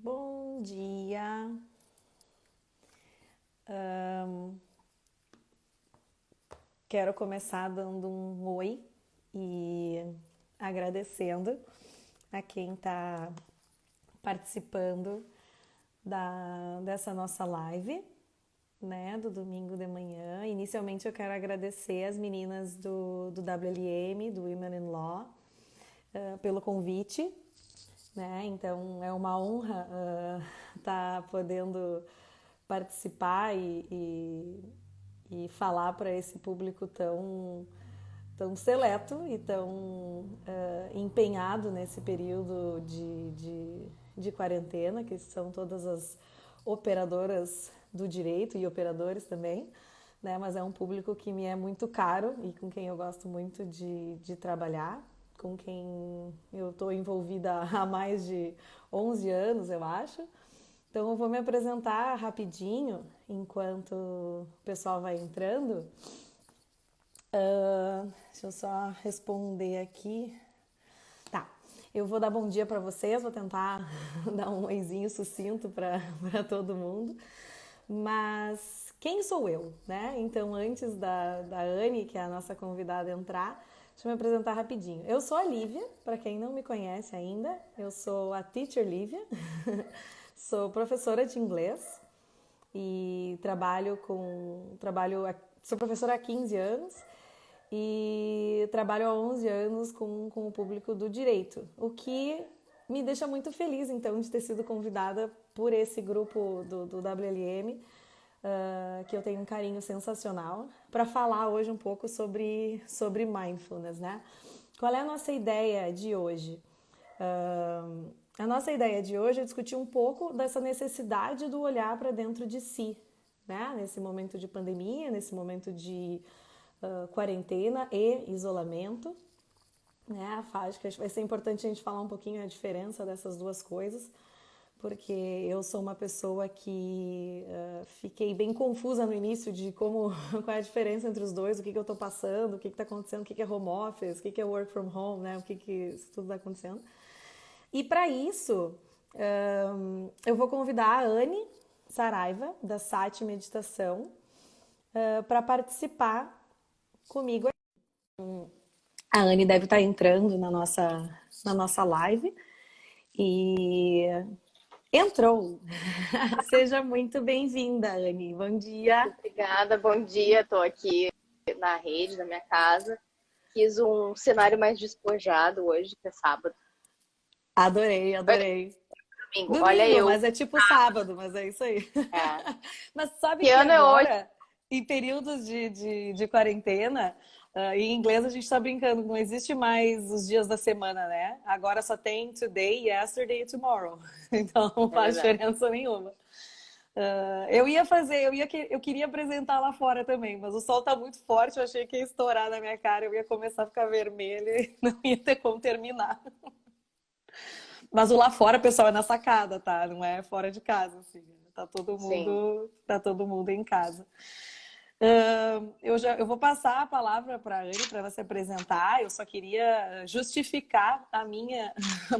Bom dia. Quero começar dando um oi e agradecendo a quem está participando dessa nossa live, né, do domingo de manhã. Inicialmente eu quero agradecer as meninas do WLM, do Women in Law, pelo convite, né? Então é uma honra estar podendo participar e falar para esse público tão seleto e tão empenhado nesse período de quarentena, que são todas as operadoras do direito e operadores também, né? Mas é um público que me é muito caro e com quem eu gosto muito de trabalhar, com quem eu estou envolvida há mais de 11 anos, eu acho. Então eu vou me apresentar rapidinho enquanto o pessoal vai entrando. Deixa eu só responder aqui. Tá, eu vou dar bom dia para vocês, vou tentar dar um oizinho sucinto para todo mundo. Mas quem sou eu, né? Então, antes da Anne, que é a nossa convidada, entrar, deixa eu me apresentar rapidinho. Eu sou a Lívia, para quem não me conhece ainda, eu sou a Teacher Lívia, sou professora de inglês e sou professora há 15 anos e trabalho há 11 anos com o público do direito, o que me deixa muito feliz, então, de ter sido convidada por esse grupo do WLM, que eu tenho um carinho sensacional, para falar hoje um pouco sobre mindfulness, né? Qual é a nossa ideia de hoje? A nossa ideia de hoje é discutir um pouco dessa necessidade do olhar para dentro de si, né? Nesse momento de pandemia, nesse momento de quarentena e isolamento, né? Acho que vai ser importante a gente falar um pouquinho a diferença dessas duas coisas, porque eu sou uma pessoa que fiquei bem confusa no início de qual é a diferença entre os dois, o que eu estou passando, o que está acontecendo, o que é home office, o que é work from home, né? O que isso tudo está acontecendo. E para isso, eu vou convidar a Anne Saraiva, da Sati Meditação, para participar comigo. A Anne deve estar entrando na nossa live. E entrou! Seja muito bem-vinda, Anne. Bom dia. Obrigada, bom dia. Estou aqui na rede da minha casa. Quis um cenário mais despojado hoje, que é sábado. Adorei, Olha, adorei. domingo, olha Domingo, eu. mas é tipo sábado, mas é isso aí. É. Mas sabe Que que ano é hoje? agora, em períodos de quarentena, em inglês a gente está brincando, não existe mais os dias da semana, né? Agora só tem today, yesterday e tomorrow. Então não É faz verdade. diferença nenhuma. Eu queria apresentar lá fora também, mas o sol tá muito forte, eu achei que ia estourar na minha cara, eu ia começar a ficar vermelha e não ia ter como terminar. Mas o lá fora, pessoal, é na sacada, tá? Não é fora de casa, assim. Sim. Tá todo mundo em casa. Eu vou passar a palavra para a Anne para ela se apresentar. Eu só queria justificar a minha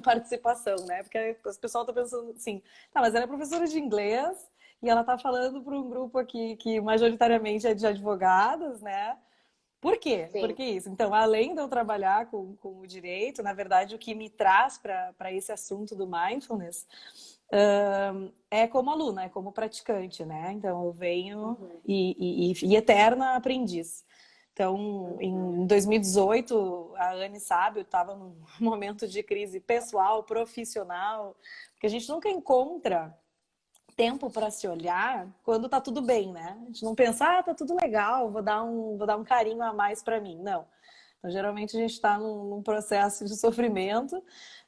participação, né? Porque o pessoal está pensando assim, tá, mas ela é professora de inglês e ela está falando para um grupo aqui que majoritariamente é de advogados, né? Por quê? Por Sim. que isso? Então, além de eu trabalhar com o direito, na verdade, o que me traz para esse assunto do mindfulness é como aluna, é como praticante, né? Então, eu venho Uhum. e eterna aprendiz. Então, Uhum. em 2018, a Anne sabe, eu estava num momento de crise pessoal, profissional, porque a gente nunca encontra tempo para se olhar quando tá tudo bem, né? A gente não pensa, tá tudo legal, vou dar um carinho a mais para mim. Não. Então, geralmente a gente está num processo de sofrimento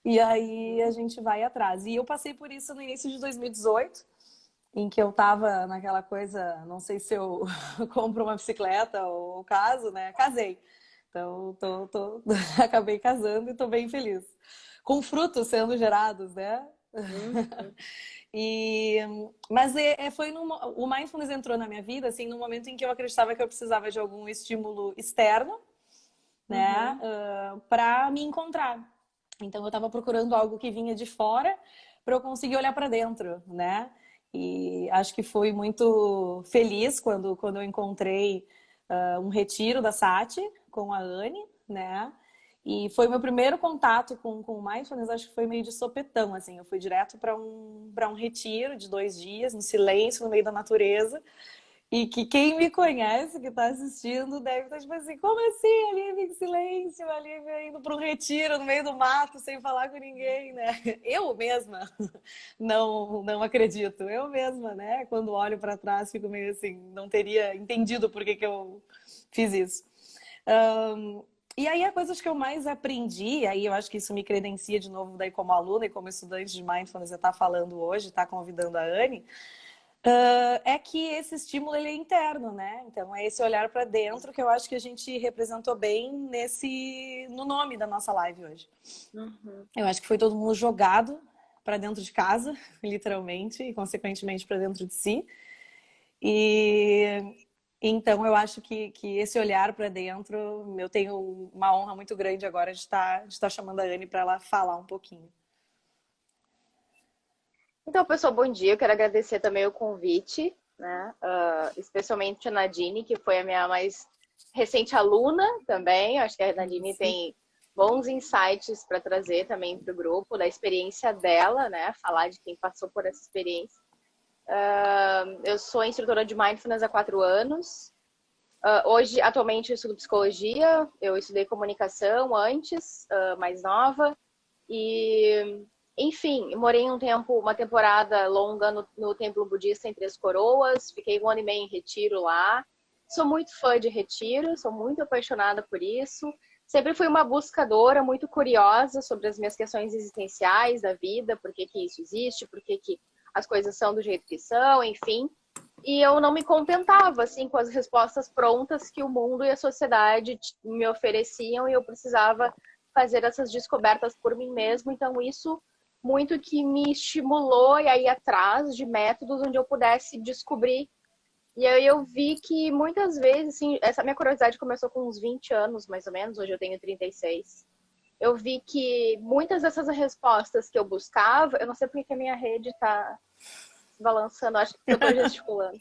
e aí a gente vai atrás. E eu passei por isso no início de 2018, em que eu tava naquela coisa, não sei se eu compro uma bicicleta ou caso, né? Casei. Então, acabei casando e tô bem feliz. Com frutos sendo gerados, né? Uhum. E, mas o mindfulness entrou na minha vida assim no momento em que eu acreditava que eu precisava de algum estímulo externo, né, Uhum. para me encontrar. Então eu estava procurando algo que vinha de fora para eu conseguir olhar para dentro, né? E acho que fui muito feliz quando eu encontrei um retiro da Sati com a Anne, né? E foi meu primeiro contato com o Mindfulness, acho que foi meio de sopetão, assim. Eu fui direto para um retiro de 2 dias, no silêncio, no meio da natureza. E que quem me conhece, que está assistindo, deve estar tipo assim, como assim, a Lívia em silêncio, a Lívia indo para um retiro no meio do mato, sem falar com ninguém, né? Eu mesma não acredito. Eu mesma, né? Quando olho para trás, fico meio assim, não teria entendido por que eu fiz isso. E aí a coisa que eu mais aprendi, aí eu acho que isso me credencia de novo daí como aluna e como estudante de Mindfulness, você está falando hoje, está convidando a Anne, é que esse estímulo ele é interno, né? Então é esse olhar para dentro que eu acho que a gente representou bem no nome da nossa live hoje. Uhum. Eu acho que foi todo mundo jogado para dentro de casa, literalmente, e consequentemente para dentro de si. E então eu acho que esse olhar para dentro, eu tenho uma honra muito grande agora de estar chamando a Anne para ela falar um pouquinho. Então, pessoal, bom dia. Eu quero agradecer também o convite, né? Especialmente a Nadine, que foi a minha mais recente aluna também. Acho que a Nadine tem bons insights para trazer também para o grupo, da experiência dela, né? Falar de quem passou por essa experiência. Eu sou instrutora de Mindfulness há 4 anos. Hoje, atualmente, eu estudo psicologia. Eu estudei comunicação antes, mais nova. E, enfim, morei uma temporada longa no templo budista em Três Coroas. Fiquei 1 ano e meio em retiro lá. Sou muito fã de retiro, sou muito apaixonada por isso. Sempre fui uma buscadora, muito curiosa sobre as minhas questões existenciais da vida, por que isso existe, por que as coisas são do jeito que são, enfim. E eu não me contentava, assim, com as respostas prontas que o mundo e a sociedade me ofereciam, e eu precisava fazer essas descobertas por mim mesmo. Então, isso muito que me estimulou a ir atrás de métodos onde eu pudesse descobrir. E aí eu vi que muitas vezes, assim, essa minha curiosidade começou com uns 20 anos, mais ou menos, hoje eu tenho 36. Eu vi que muitas dessas respostas que eu buscava, eu não sei porque que a minha rede tá se balançando, acho que eu tô gesticulando.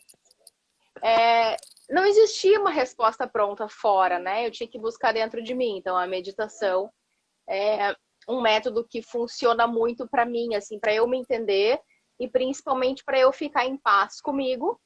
Não existia uma resposta pronta fora, né? Eu tinha que buscar dentro de mim. Então, a meditação é um método que funciona muito para mim, assim, para eu me entender e principalmente para eu ficar em paz comigo,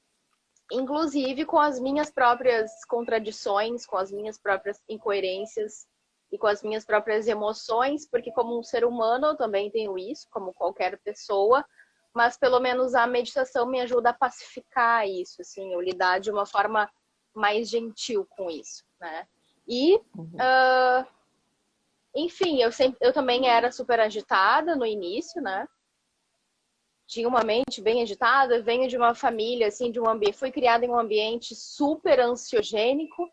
inclusive com as minhas próprias contradições, com as minhas próprias incoerências e com as minhas próprias emoções, porque como um ser humano eu também tenho isso, como qualquer pessoa, mas pelo menos a meditação me ajuda a pacificar isso, assim, eu lidar de uma forma mais gentil com isso, né? E enfim, eu também era super agitada no início, né? Tinha uma mente bem agitada, venho de uma família, assim, fui criada em um ambiente super ansiogênico,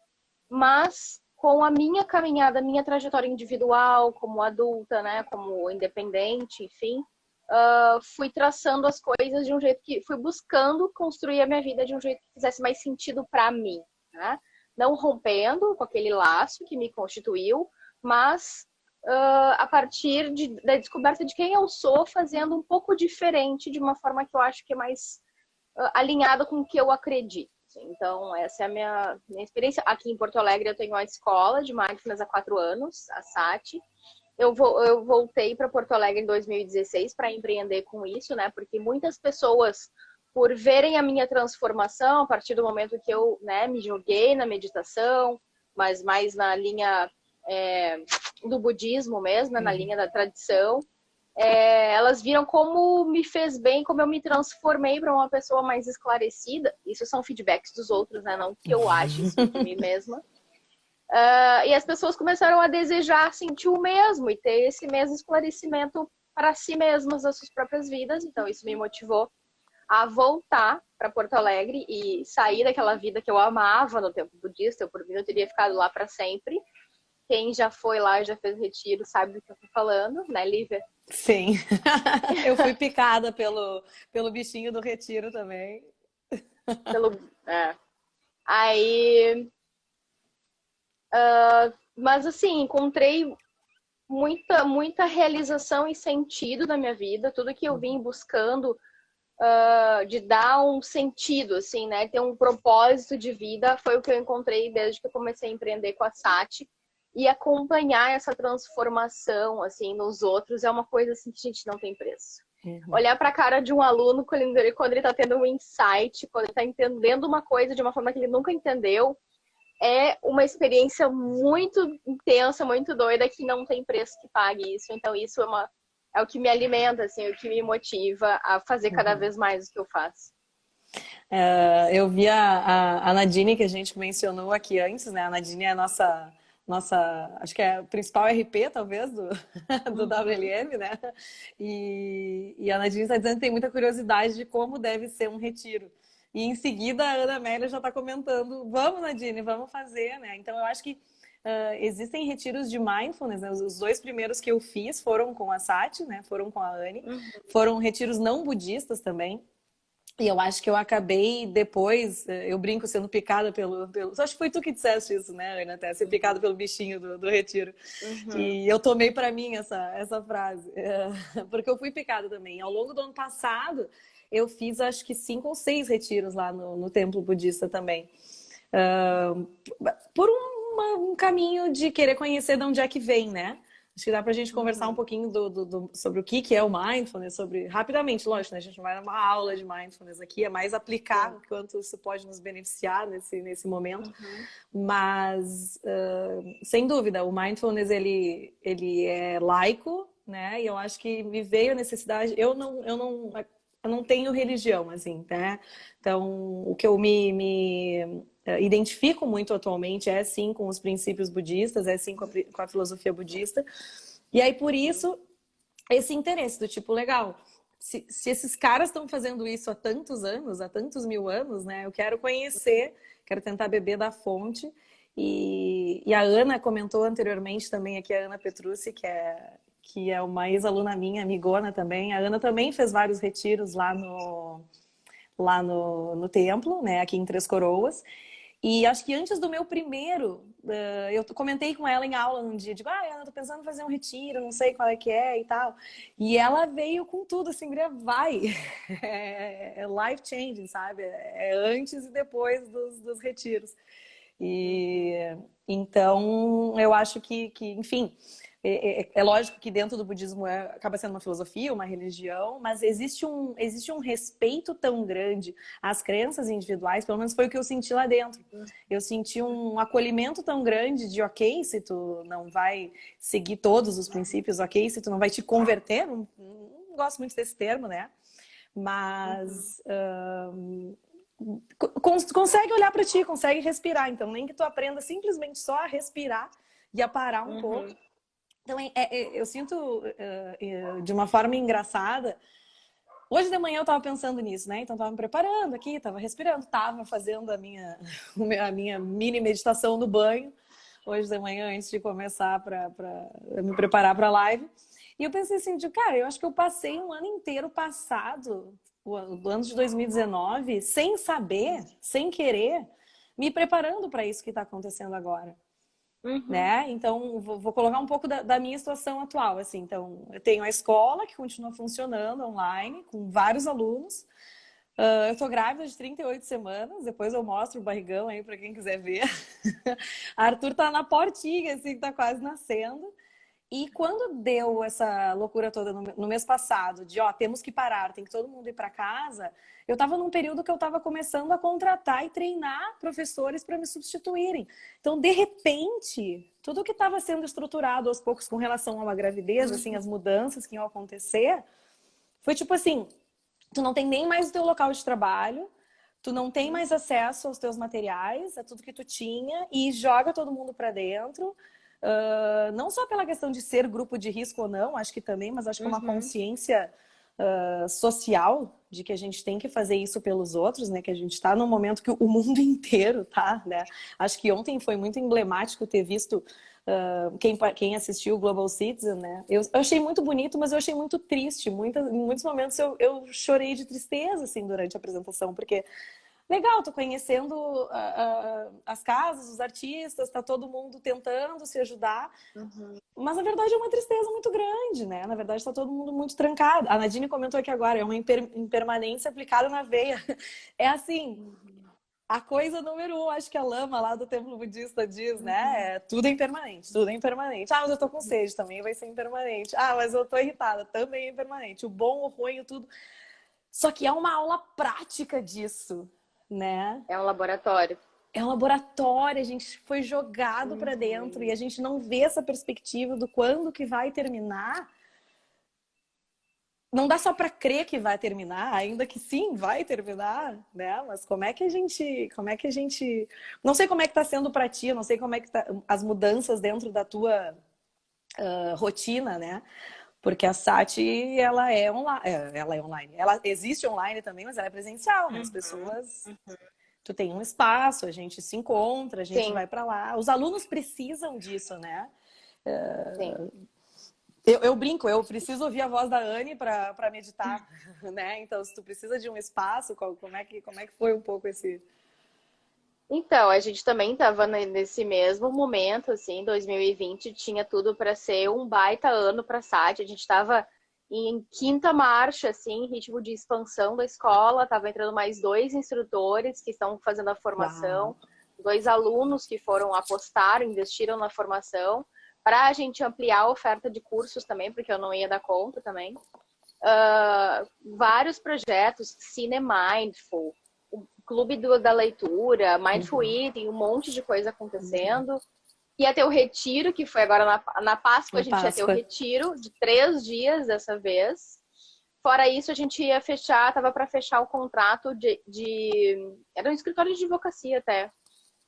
mas com a minha caminhada, a minha trajetória individual, como adulta, né, como independente, enfim, fui traçando as coisas de um jeito fui buscando construir a minha vida de um jeito que fizesse mais sentido para mim, né? Não rompendo com aquele laço que me constituiu, mas a partir da descoberta de quem eu sou, fazendo um pouco diferente, de uma forma que eu acho que é mais alinhada com o que eu acredito. Então, essa é a minha experiência. Aqui em Porto Alegre, eu tenho uma escola de Mindfulness há 4 anos, a SATI. Eu voltei para Porto Alegre em 2016 para empreender com isso, né? Porque muitas pessoas, por verem a minha transformação, a partir do momento que eu, né, me joguei na meditação, mas mais na linha do budismo mesmo, né, na linha da tradição, elas viram como me fez bem, como eu me transformei para uma pessoa mais esclarecida. Isso são feedbacks dos outros, né? Não que eu ache isso de mim mesma. E as pessoas começaram a desejar sentir o mesmo e ter esse mesmo esclarecimento para si mesmas, das suas próprias vidas. Então, isso me motivou a voltar para Porto Alegre e sair daquela vida que eu amava no tempo budista. Por mim, eu teria ficado lá para sempre. Quem já foi lá, já fez retiro, sabe do que eu tô falando, né, Lívia? Sim. Eu fui picada pelo bichinho do retiro também. Aí... mas assim, encontrei muita realização e sentido na minha vida. Tudo que eu vim buscando de dar um sentido, assim, né? Ter um propósito de vida foi o que eu encontrei desde que eu comecei a empreender com a Sati. E acompanhar essa transformação, assim, nos outros é uma coisa, assim, que a gente não tem preço. Olhar para a cara de um aluno quando ele está tendo um insight, quando ele está entendendo uma coisa de uma forma que ele nunca entendeu, é uma experiência muito intensa, muito doida, que não tem preço que pague isso. Então, isso é o que me alimenta, assim, o que me motiva a fazer cada vez mais o que eu faço. Eu vi a Nadine, que a gente mencionou aqui antes, né? A Nadine é a nossa, acho que é o principal RP, talvez, do WLM, né? E a Nadine está dizendo que tem muita curiosidade de como deve ser um retiro. E em seguida a Ana Amélia já está comentando, vamos, Nadine, vamos fazer, né? Então eu acho que existem retiros de mindfulness, né? Os 2 primeiros que eu fiz foram com a Sati, né? Foram com a Anne. Foram retiros não budistas também. E eu acho que eu acabei depois, eu brinco sendo picada pelo... Acho que foi tu que disseste isso, né, Ana? Até ser picada pelo bichinho do retiro. E eu tomei para mim essa frase, porque eu fui picada também. Ao longo do ano passado, eu fiz acho que 5 ou 6 retiros lá no templo budista também. Por um caminho de querer conhecer de onde é que vem, né? Acho que dá pra gente conversar um pouquinho sobre o que é o mindfulness, rapidamente, lógico, né? A gente não vai dar uma aula de mindfulness aqui, é mais aplicar o quanto isso pode nos beneficiar nesse momento. Mas, sem dúvida, o mindfulness, ele é laico, né? E eu acho que me veio a necessidade... Eu não tenho religião, assim, né? Então, o que eu me identifico muito atualmente é sim com os princípios budistas, é sim com a filosofia budista. E aí, por isso, esse interesse do tipo, legal, se esses caras estão fazendo isso há tantos anos, há tantos mil anos, né? Eu quero conhecer, quero tentar beber da fonte. E a Ana comentou anteriormente também aqui, a Ana Petrucci, que é uma ex-aluna minha, amigona também. A Ana também fez vários retiros lá no templo, né, aqui em Três Coroas. E acho que antes do meu primeiro, eu comentei com ela em aula um dia, digo, Ana, tô pensando em fazer um retiro, não sei qual é que é e tal. E ela veio com tudo, assim, vai. É life changing, sabe? É antes e depois dos retiros. E então, eu acho que enfim... É lógico que dentro do budismo acaba sendo uma filosofia, uma religião, mas existe um respeito tão grande às crenças individuais, pelo menos foi o que eu senti lá dentro. Eu senti um acolhimento tão grande de ok, se tu não vai seguir todos os princípios, ok, se tu não vai te converter, não gosto muito desse termo, né? Mas consegue olhar para ti, consegue respirar, então nem que tu aprenda simplesmente só a respirar e a parar um pouco. Então, eu sinto de uma forma engraçada. Hoje de manhã eu estava pensando nisso, né? Então, estava me preparando aqui, estava respirando, estava fazendo a minha mini meditação no banho. Hoje de manhã, antes de começar para me preparar para a live. E eu pensei assim, cara, eu acho que eu passei um ano inteiro passado, o ano de 2019, sem saber, sem querer, me preparando para isso que está acontecendo agora. Né? Então, vou colocar um pouco da minha situação atual. Assim. Então, eu tenho a escola que continua funcionando online, com vários alunos. Eu estou grávida de 38 semanas, depois eu mostro o barrigão aí para quem quiser ver. A Arthur está na portinha, assim, está quase nascendo. E quando deu essa loucura toda no mês passado, de temos que parar, tem que todo mundo ir para casa, eu estava num período que eu estava começando a contratar e treinar professores para me substituírem. Então, de repente, tudo que estava sendo estruturado aos poucos com relação a uma gravidez, assim, as mudanças que iam acontecer, foi tipo assim, tu não tem nem mais o teu local de trabalho, tu não tem mais acesso aos teus materiais, a tudo que tu tinha, e joga todo mundo para dentro. Não só pela questão de ser grupo de risco ou não, acho que também, mas acho que é uma consciência social de que a gente tem que fazer isso pelos outros, né? Que a gente está num momento que o mundo inteiro tá, né? Acho que ontem foi muito emblemático ter visto quem assistiu o Global Citizen, né? Eu achei muito bonito, mas eu achei muito triste. Em muitos momentos eu chorei de tristeza, assim, durante a apresentação, porque legal, tô conhecendo as casas, os artistas, tá todo mundo tentando se ajudar. Uhum. Mas na verdade é uma tristeza muito grande, né? Na verdade está todo mundo muito trancado. A Nadine comentou aqui agora, é uma impermanência aplicada na veia. É assim, a coisa número um, acho que a lama lá do templo budista diz, né? É, tudo é impermanente, tudo é impermanente. Ah, mas eu tô com sede, também vai ser impermanente. Ah, mas eu tô irritada, também é impermanente. O bom, o ruim, o tudo. Só que é uma aula prática disso, né? É um laboratório. É um laboratório, a gente foi jogado para dentro e a gente não vê essa perspectiva do quando que vai terminar. Não dá só para crer que vai terminar, ainda que sim, vai terminar, né? Mas como é que a gente, não sei como é que tá sendo para ti, não sei como é que tá as mudanças dentro da tua rotina, né? Porque a Sati, ela é online. Ela existe online também, mas ela é presencial, né? As pessoas, tu tem um espaço, a gente se encontra, a gente Sim, vai para lá. Os alunos precisam disso, né? sim. Eu brinco, eu preciso ouvir a voz da Anne para meditar, né? Então, se tu precisa de um espaço, como é que foi um pouco esse... Então, a gente também estava nesse mesmo momento, assim, 2020 tinha tudo para ser um baita ano para a SAT. A gente estava em quinta marcha, assim, ritmo de expansão da escola. Estava entrando mais 2 instrutores que estão fazendo a formação, Uau. 2 alunos que foram apostar, investiram na formação, para a gente ampliar a oferta de cursos também, porque eu não ia dar conta também. Vários projetos, Cine Mindful, o Clube da Leitura, Mindful Eating, um monte de coisa acontecendo. Ia ter o retiro, que foi agora na Páscoa, a Na gente ia ter o Páscoa. retiro de 3 dias dessa vez. Fora isso, a gente ia fechar, tava para fechar o contrato era um escritório de advocacia até,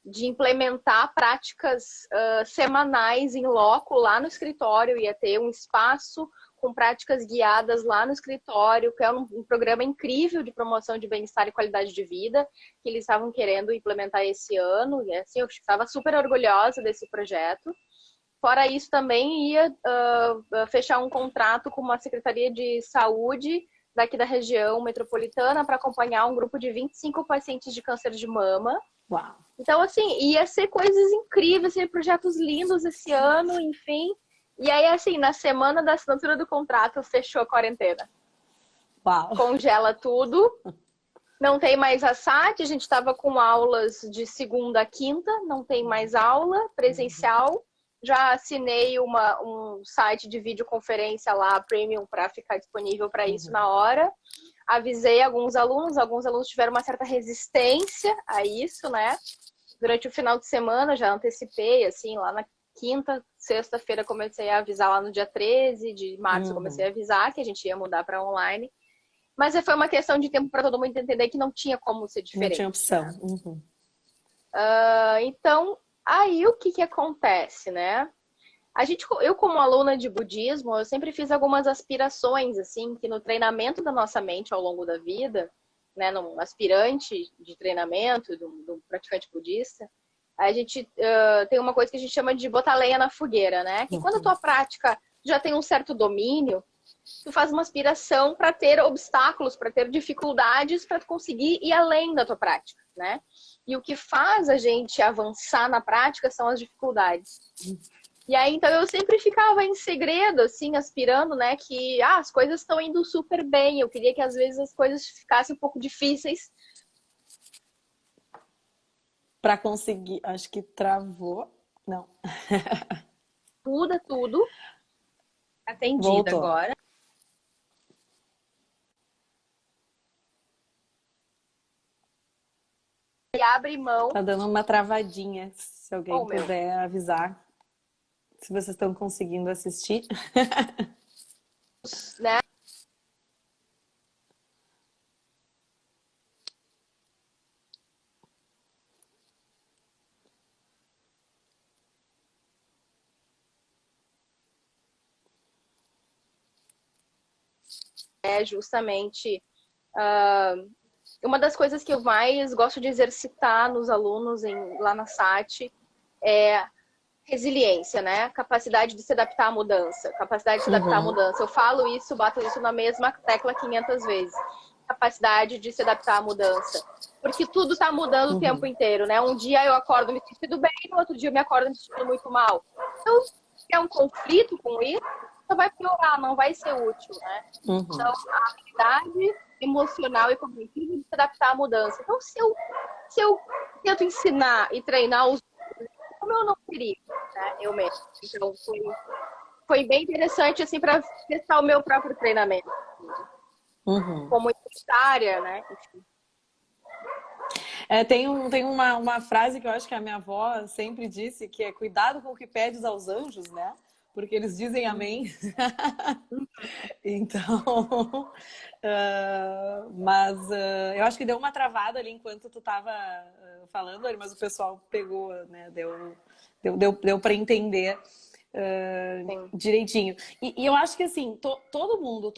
de implementar práticas semanais em loco lá no escritório. Ia ter um espaço com práticas guiadas lá no escritório, que é um programa incrível de promoção de bem-estar e qualidade de vida, que eles estavam querendo implementar esse ano, e assim, eu estava super orgulhosa desse projeto. Fora isso, também ia fechar um contrato com uma Secretaria de Saúde daqui da região metropolitana para acompanhar um grupo de 25 pacientes de câncer de mama. Uau. Então, assim, ia ser coisas incríveis, ser projetos lindos esse ano, enfim. E aí, assim, na semana da assinatura do contrato, fechou a quarentena. Uau. Congela tudo. Não tem mais a SAT, a gente estava com aulas de segunda a quinta, não tem mais aula presencial. Já assinei um site de videoconferência lá, premium, para ficar disponível para isso na hora. Avisei alguns alunos tiveram uma certa resistência a isso, né? Durante o final de semana, já antecipei, assim, lá na quinta, sexta-feira comecei a avisar, lá no dia 13 de março comecei a avisar que a gente ia mudar para online. Mas foi uma questão de tempo para todo mundo entender que não tinha como ser diferente. Não tinha opção. Então, aí o que acontece, né? Eu, como aluna de budismo, eu sempre fiz algumas aspirações, assim, que no treinamento da nossa mente ao longo da vida, né, num aspirante de treinamento, do praticante budista, a gente tem uma coisa que a gente chama de botar lenha na fogueira, né? Que quando a tua prática já tem um certo domínio, tu faz uma aspiração para ter obstáculos, para ter dificuldades, para conseguir ir além da tua prática, né? E o que faz a gente avançar na prática são as dificuldades. E aí, então, eu sempre ficava em segredo, assim, aspirando, né, que as coisas estão indo super bem. Eu queria que, às vezes, as coisas ficassem um pouco difíceis. Para conseguir, acho que travou. Não. Tudo. Atendida Voltou. agora. E abre mão. Tá dando uma travadinha, se alguém puder avisar. Se vocês estão conseguindo assistir. Né? É justamente uma das coisas que eu mais gosto de exercitar nos alunos lá na SAT é resiliência, né? Capacidade de se adaptar à mudança. Capacidade de se adaptar à mudança. Eu falo isso, bato isso na mesma tecla 500 vezes. capacidade de se adaptar à mudança. Porque tudo está mudando o tempo inteiro, né? Um dia eu acordo me sentindo bem, no outro dia eu me acordo me sentindo muito mal. Então, se é um conflito com isso, só vai piorar, não vai ser útil, né? Então, a habilidade emocional e cognitiva de se adaptar à mudança. Então, se eu tento ensinar e treinar os outros, como eu não queria, né? Eu mesmo. Então, foi bem interessante, assim, para testar o meu próprio treinamento. Como universitária, né? Enfim. Tem uma frase que eu acho que a minha avó sempre disse, que é cuidado com o que pedes aos anjos, né? Porque eles dizem amém. Então, eu acho que deu uma travada ali enquanto tu estava falando, mas o pessoal pegou, né? Deu para entender direitinho. E eu acho que assim, todo mundo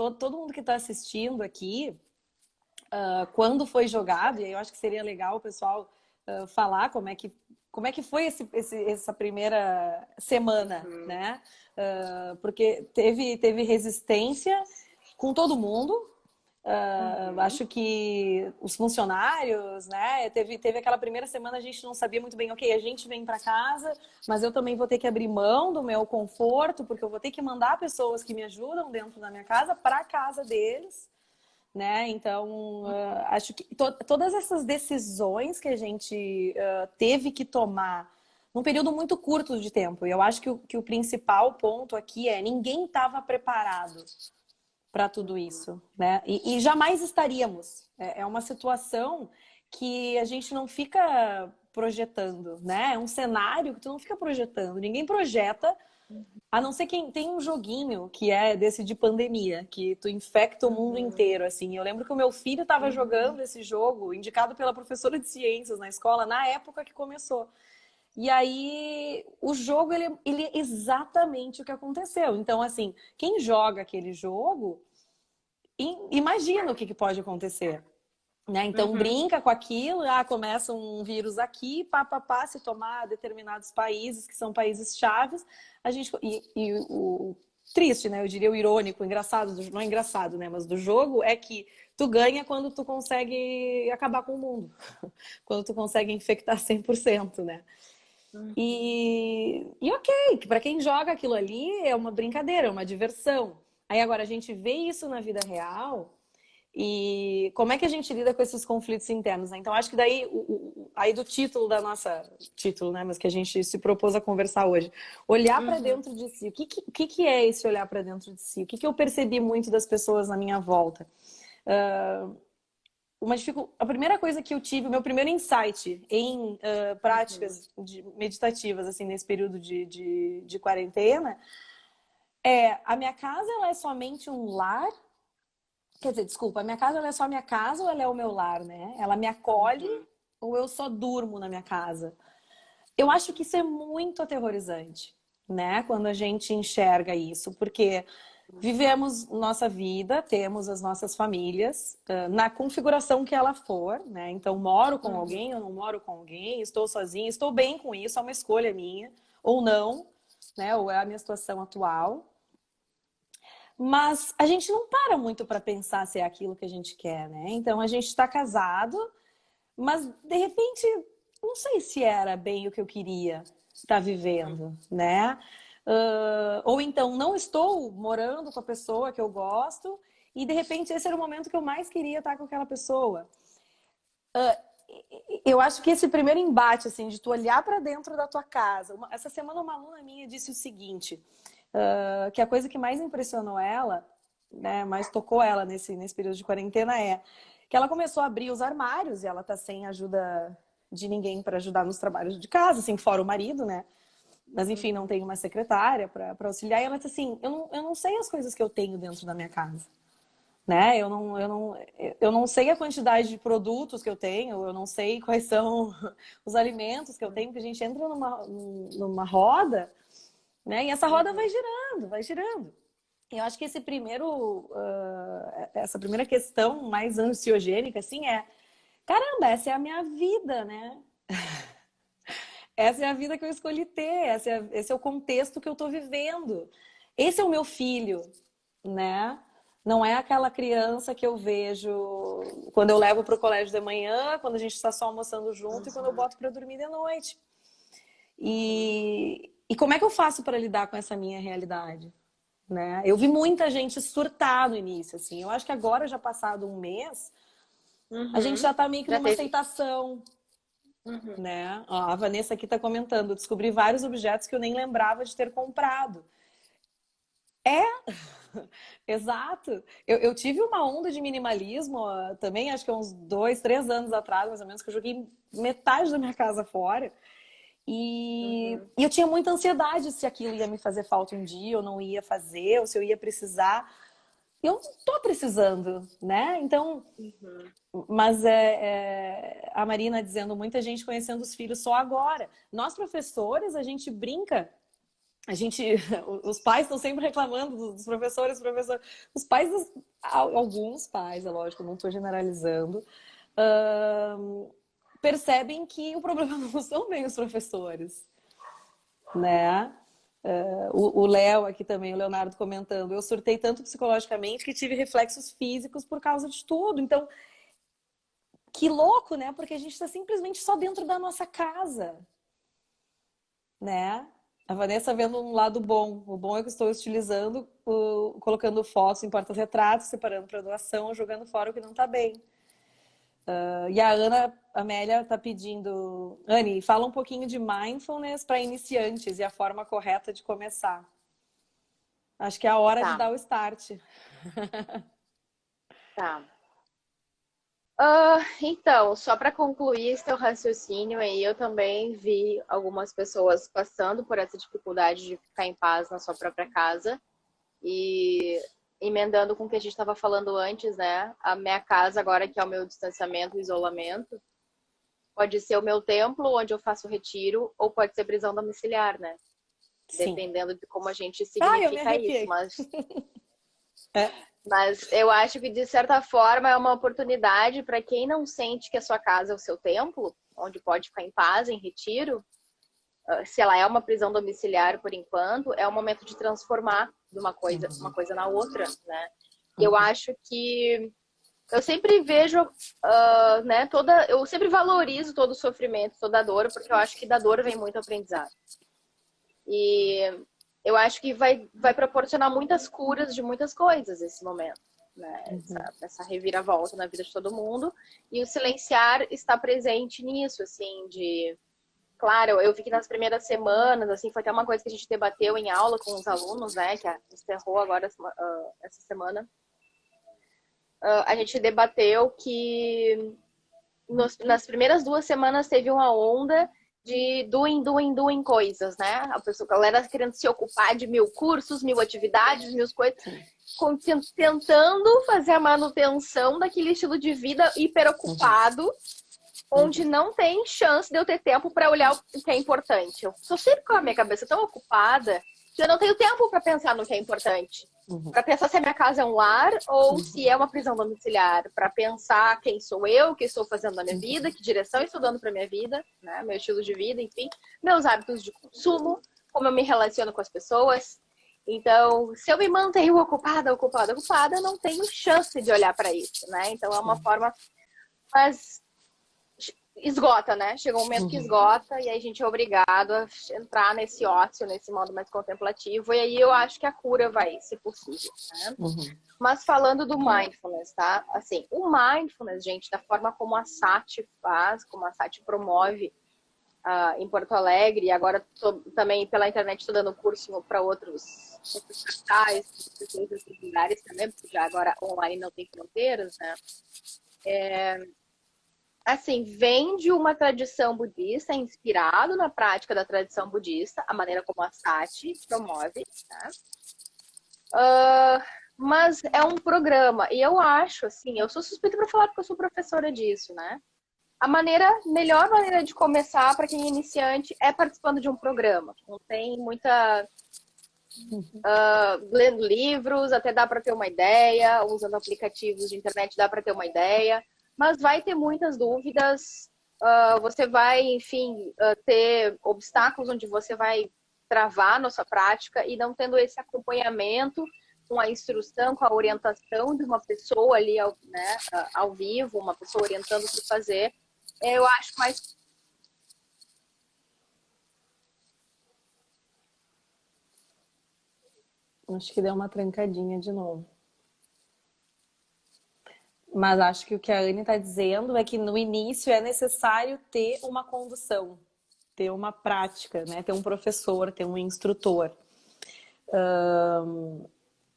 que está assistindo aqui, quando foi jogado, e aí eu acho que seria legal o pessoal falar como é que foi essa primeira semana, né? Porque teve resistência com todo mundo. Acho que os funcionários, né? Teve aquela primeira semana, a gente não sabia muito bem, ok, a gente vem para casa, mas eu também vou ter que abrir mão do meu conforto, porque eu vou ter que mandar pessoas que me ajudam dentro da minha casa para a casa deles, né? Então, acho que todas essas decisões que a gente teve que tomar num período muito curto de tempo, e eu acho que o principal ponto aqui é ninguém estava preparado para tudo isso, né? E jamais estaríamos. É uma situação que a gente não fica projetando, né? É um cenário que tu não fica projetando. Ninguém projeta, a não ser quem tem um joguinho que é desse de pandemia, que tu infecta o mundo inteiro, assim. Eu lembro que o meu filho estava jogando esse jogo, indicado pela professora de ciências na escola, na época que começou. E aí, o jogo, ele é exatamente o que aconteceu. Então, assim, quem joga aquele jogo, imagina o que pode acontecer. Né? Então, brinca com aquilo, começa um vírus aqui, se tomar determinados países, que são países chaves, a gente... E o triste, né? Eu diria o irônico, o engraçado, não é engraçado, né? Mas do jogo é que tu ganha quando tu consegue acabar com o mundo. Quando tu consegue infectar 100%, né? E ok, para quem joga aquilo ali é uma brincadeira, é uma diversão. Aí agora a gente vê isso na vida real e como é que a gente lida com esses conflitos internos, né? Então acho que daí aí do título da nossa título, né, mas que a gente se propôs a conversar hoje, olhar para dentro de si. O que é esse olhar para dentro de si? O que eu percebi muito das pessoas na minha volta? A primeira coisa que eu tive, o meu primeiro insight em práticas meditativas, assim, nesse período de quarentena, a minha casa ela é somente um lar. Quer dizer, desculpa, a minha casa ela é só a minha casa ou ela é o meu lar, né? Ela me acolhe ou eu só durmo na minha casa? Eu acho que isso é muito aterrorizante, né? Quando a gente enxerga isso, porque vivemos nossa vida, temos as nossas famílias, na configuração que ela for, né? Então, moro com alguém, eu não moro com alguém, estou sozinha, estou bem com isso, é uma escolha minha, ou não, né? Ou é a minha situação atual. Mas a gente não para muito para pensar se é aquilo que a gente quer, né? Então, a gente está casado, mas de repente, não sei se era bem o que eu queria estar vivendo, né? Ou então, não estou morando com a pessoa que eu gosto e de repente esse era o momento que eu mais queria estar com aquela pessoa. Eu acho que esse primeiro embate, assim, de tu olhar para dentro da tua casa. Essa semana uma aluna minha disse o seguinte, que a coisa que mais impressionou ela, né, mais tocou ela nesse período de quarentena que ela começou a abrir os armários e ela tá sem ajuda de ninguém para ajudar nos trabalhos de casa, assim, fora o marido, né? Mas enfim, não tem uma secretária para auxiliar. E ela disse assim, eu não sei as coisas que eu tenho dentro da minha casa, né? Eu não sei a quantidade de produtos que eu tenho, eu não sei quais são os alimentos que eu tenho, porque a gente entra numa roda, né? E essa roda vai girando, vai girando. Eu acho que essa primeira questão mais ansiogênica, assim, caramba, essa é a minha vida, né? Essa é a vida que eu escolhi ter, esse é o contexto que eu tô vivendo. Esse é o meu filho, né? Não é aquela criança que eu vejo quando eu levo para o colégio de manhã, quando a gente está só almoçando junto e quando eu boto para dormir de noite. E como é que eu faço para lidar com essa minha realidade? Né? Eu vi muita gente surtar no início, assim. Eu acho que agora, já passado um mês, a gente já tá meio que Já numa teve. aceitação, né? Ó, a Vanessa aqui tá comentando, eu descobri vários objetos que eu nem lembrava de ter comprado. Exato. Eu tive uma onda de minimalismo também, acho que há uns 2, 3 anos atrás, mais ou menos, que eu joguei metade da minha casa fora. E eu tinha muita ansiedade se aquilo ia me fazer falta um dia, ou não ia fazer, ou se eu ia precisar. E eu não tô precisando, né? Então, mas a Marina dizendo, muita gente conhecendo os filhos só agora. Nós, professores, a gente brinca. A gente, os pais estão sempre reclamando dos professores, os pais, alguns pais, é lógico, não estou generalizando, percebem que o problema não são bem os professores, né? O Léo aqui também, o Leonardo comentando, eu surtei tanto psicologicamente que tive reflexos físicos por causa de tudo. Então, que louco, né? Porque a gente está simplesmente só dentro da nossa casa, né? A Vanessa vendo um lado bom. O bom é que eu estou utilizando, colocando fotos em porta-retratos, separando para doação, jogando fora o que não está bem. E a Ana Amélia está pedindo... Anne, fala um pouquinho de mindfulness para iniciantes e a forma correta de começar. Acho que é a hora de dar o start. Tá. Então, só para concluir esse teu raciocínio aí, eu também vi algumas pessoas passando por essa dificuldade de ficar em paz na sua própria casa. E emendando com o que a gente estava falando antes, né? A minha casa agora, que é o meu distanciamento, o isolamento, pode ser o meu templo, onde eu faço retiro, ou pode ser prisão domiciliar, né? Sim. Dependendo de como a gente Eu me significa arrepiei. isso. Mas eu acho que, de certa forma, é uma oportunidade para quem não sente que a sua casa é o seu templo, onde pode ficar em paz, em retiro. Se ela é uma prisão domiciliar por enquanto, é o momento de transformar de uma coisa na outra, né? Eu acho que eu sempre vejo, né, eu sempre valorizo todo o sofrimento, toda a dor, porque eu acho que da dor vem muito aprendizado. E eu acho que vai proporcionar muitas curas de muitas coisas esse momento, né? Essa reviravolta na vida de todo mundo. E o silenciar está presente nisso, assim, de... Claro, eu vi que nas primeiras semanas, assim, foi até uma coisa que a gente debateu em aula com os alunos, né, que encerrou agora essa semana. A gente debateu que nas primeiras 2 semanas teve uma onda de doing coisas, né? A galera querendo se ocupar de 1000 cursos, 1000 atividades, 1000 coisas, tentando fazer a manutenção daquele estilo de vida hiperocupado, onde não tem chance de eu ter tempo para olhar o que é importante. Eu tô sempre com a minha cabeça tão ocupada que eu não tenho tempo para pensar no que é importante. Para pensar se a minha casa é um lar ou se é uma prisão domiciliar. Para pensar quem sou eu, o que estou fazendo na minha vida, que direção estou dando para minha vida, né? Meu estilo de vida, enfim. Meus hábitos de consumo, como eu me relaciono com as pessoas. Então, se eu me mantenho ocupada, eu não tenho chance de olhar para isso, né? Então, é uma forma... Mas esgota, né? Chega um momento que esgota e aí a gente é obrigado a entrar nesse ócio, nesse modo mais contemplativo, e aí eu acho que a cura vai ser possível, né? Mas falando do mindfulness, tá? Assim, o mindfulness, gente, da forma como a Sati faz, como a Sati promove em Porto Alegre, e agora também pela internet estou dando curso para outros casais, outros lugares também, porque já agora online não tem fronteiras, né? Assim, vem de uma tradição budista, inspirado na prática da tradição budista, a maneira como a Sati promove, tá? Mas é um programa, e eu acho, assim, eu sou suspeita para falar porque eu sou professora disso, né? A melhor maneira de começar para quem é iniciante é participando de um programa. Não tem muita... lendo livros, até dá para ter uma ideia, usando aplicativos de internet dá para ter uma ideia, mas vai ter muitas dúvidas, você vai, enfim, ter obstáculos onde você vai travar na sua prática e não tendo esse acompanhamento com a instrução, com a orientação de uma pessoa ali, né, ao vivo, uma pessoa orientando o que fazer, eu acho mais... Acho que deu uma trancadinha de novo. Mas acho que o que a Anne está dizendo é que no início é necessário ter uma condução, ter uma prática, né? Ter um professor, ter um instrutor.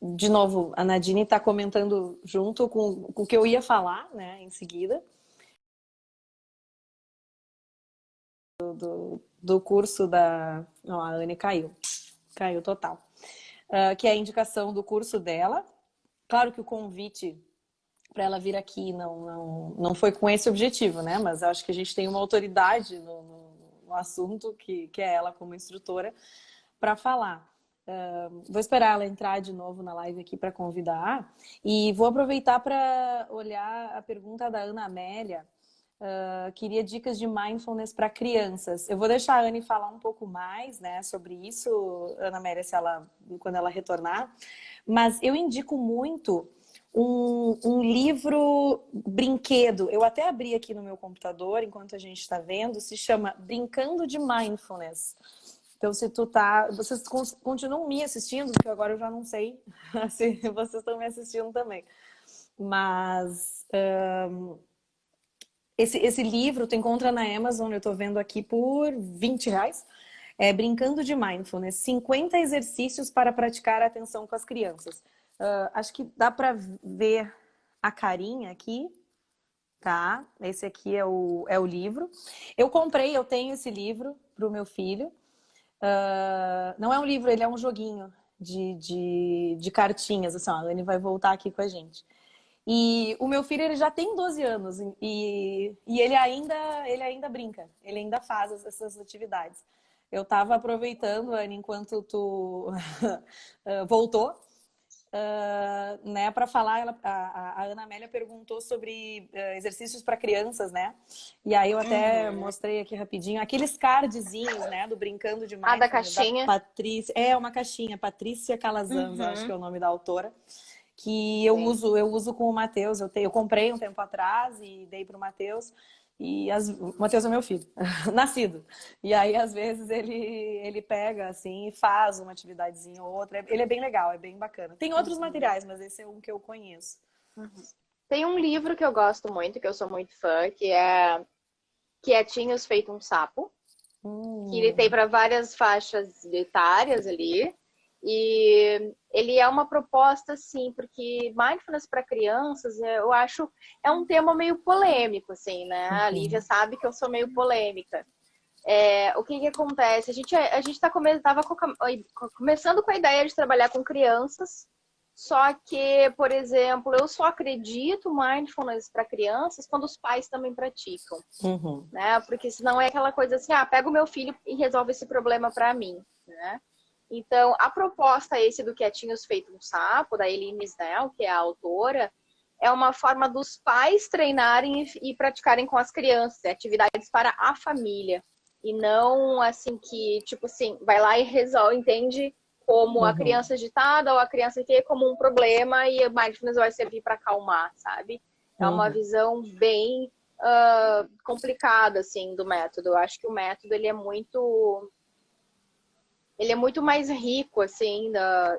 De novo, a Nadine está comentando junto com o que eu ia falar, né, em seguida. Do curso da... Não, a Anne caiu. Caiu total. Que é a indicação do curso dela. Claro que o convite para ela vir aqui não foi com esse objetivo, né? Mas acho que a gente tem uma autoridade no assunto, que é ela como instrutora, para falar. Vou esperar ela entrar de novo na live aqui para convidar. E vou aproveitar para olhar a pergunta da Ana Amélia. Queria dicas de mindfulness para crianças. Eu vou deixar a Anne falar um pouco mais, né, sobre isso, Ana Amélia, quando ela retornar. Mas eu indico muito um livro brinquedo. Eu até abri aqui no meu computador, enquanto a gente está vendo, se chama Brincando de Mindfulness. Então, se tu tá... Vocês continuam me assistindo, porque agora eu já não sei se vocês estão me assistindo também. Mas esse livro tu encontra na Amazon, eu tô vendo aqui por R$20. É Brincando de Mindfulness, 50 exercícios para praticar a atenção com as crianças. Acho que dá para ver a carinha aqui, tá? Esse aqui é o livro. Eu tenho esse livro para o meu filho. Não é um livro, ele é um joguinho de cartinhas. Assim, ó, a Anne vai voltar aqui com a gente. E o meu filho, ele já tem 12 anos e ele ainda brinca, ele ainda faz essas atividades. Eu estava aproveitando, Anne, enquanto tu voltou, né, para falar. A Ana Amélia perguntou sobre exercícios para crianças, né? E aí eu até mostrei aqui rapidinho aqueles cardzinhos, né, do Brincando de Mindfulness, da caixinha. da Patrícia. É uma caixinha, Patrícia Calazans, acho que é o nome da autora. Que eu uso com o Matheus. Eu comprei um tempo atrás e dei para o Matheus. E o Matheus é meu filho, nascido. E aí, às vezes, ele pega assim e faz uma atividadezinha ou outra. Ele é bem legal, é bem bacana. Tem outros materiais, mas esse é um que eu conheço. Tem um livro que eu gosto muito, que eu sou muito fã, que é Quietinhos Feito um Sapo. Que ele tem para várias faixas etárias ali. E ele é uma proposta, assim, porque mindfulness para crianças, eu acho, é um tema meio polêmico, assim, né? A Lívia sabe que eu sou meio polêmica. O que acontece? A gente estava começando com a ideia de trabalhar com crianças, só que, por exemplo, eu só acredito mindfulness para crianças quando os pais também praticam, né? Porque senão é aquela coisa assim, pega o meu filho e resolve esse problema para mim, né? Então, a proposta do Quietinhos Feito um Sapo, da Eline Snell, que é a autora, é uma forma dos pais treinarem e praticarem com as crianças, atividades para a família. E não assim que, tipo assim, vai lá e resolve, entende como a criança agitada ou a criança que é como um problema e o mindfulness vai servir para acalmar, sabe? É uma visão bem complicada, assim, do método. Eu acho que o método, ele é muito mais rico, assim,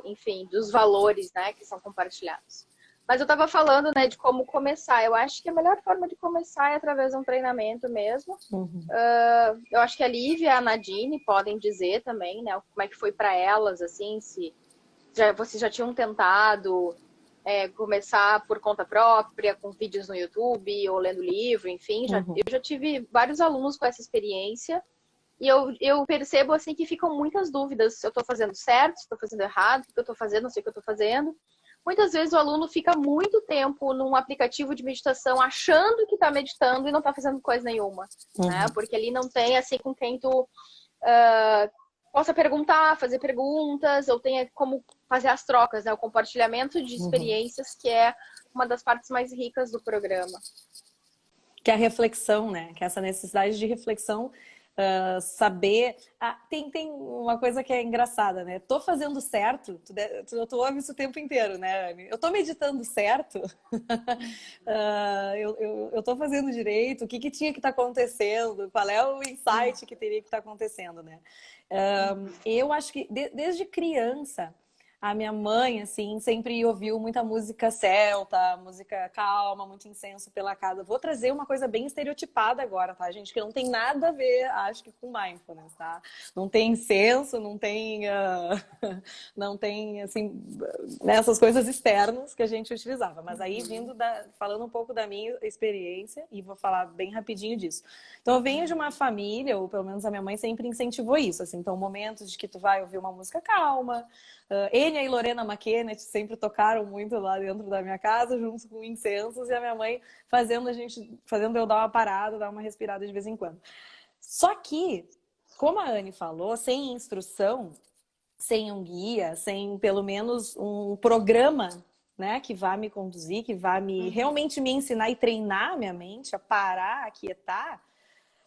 enfim, dos valores, né, que são compartilhados. Mas eu estava falando, né, de como começar. Eu acho que a melhor forma de começar é através de um treinamento mesmo. Eu acho que a Lívia e a Nadine podem dizer também, né, como é que foi para elas, assim, se vocês já tinham tentado começar por conta própria, com vídeos no YouTube ou lendo livro, enfim. Eu já tive vários alunos com essa experiência. E eu percebo, assim, que ficam muitas dúvidas. Se eu estou fazendo certo, se estou fazendo errado, o que eu estou fazendo, não sei o que eu estou fazendo. Muitas vezes o aluno fica muito tempo num aplicativo de meditação achando que está meditando e não está fazendo coisa nenhuma. Né? Porque ali não tem, assim, com quem tu possa perguntar, fazer perguntas, ou tenha como fazer as trocas, né? O compartilhamento de experiências, que é uma das partes mais ricas do programa. Que é a reflexão, né? Que é essa necessidade de reflexão saber. Tem uma coisa que é engraçada, né? Tô fazendo certo, tu ouve isso o tempo inteiro, né, Anne? Eu tô meditando certo, eu tô fazendo direito, o que tinha que estar acontecendo, qual é o insight que teria que estar acontecendo, né? Eu acho que desde criança. A minha mãe, assim, sempre ouviu muita música celta, música calma, muito incenso pela casa. Vou trazer uma coisa bem estereotipada agora, tá, gente? Que não tem nada a ver, acho que, com mindfulness, tá? Não tem incenso, não tem, não tem, assim, essas coisas externas que a gente utilizava. Mas aí, falando um pouco da minha experiência, e vou falar bem rapidinho disso. Então, eu venho de uma família, ou pelo menos a minha mãe sempre incentivou isso, assim. Então, momentos de que tu vai ouvir uma música calma. Enya e Lorena McKennitt sempre tocaram muito lá dentro da minha casa, juntos com incensos, e a minha mãe fazendo eu dar uma parada, dar uma respirada de vez em quando. Só que, como a Anne falou, sem instrução, sem um guia, sem pelo menos um programa, né, que vá me conduzir, que vá realmente me ensinar e treinar a minha mente a parar, a quietar,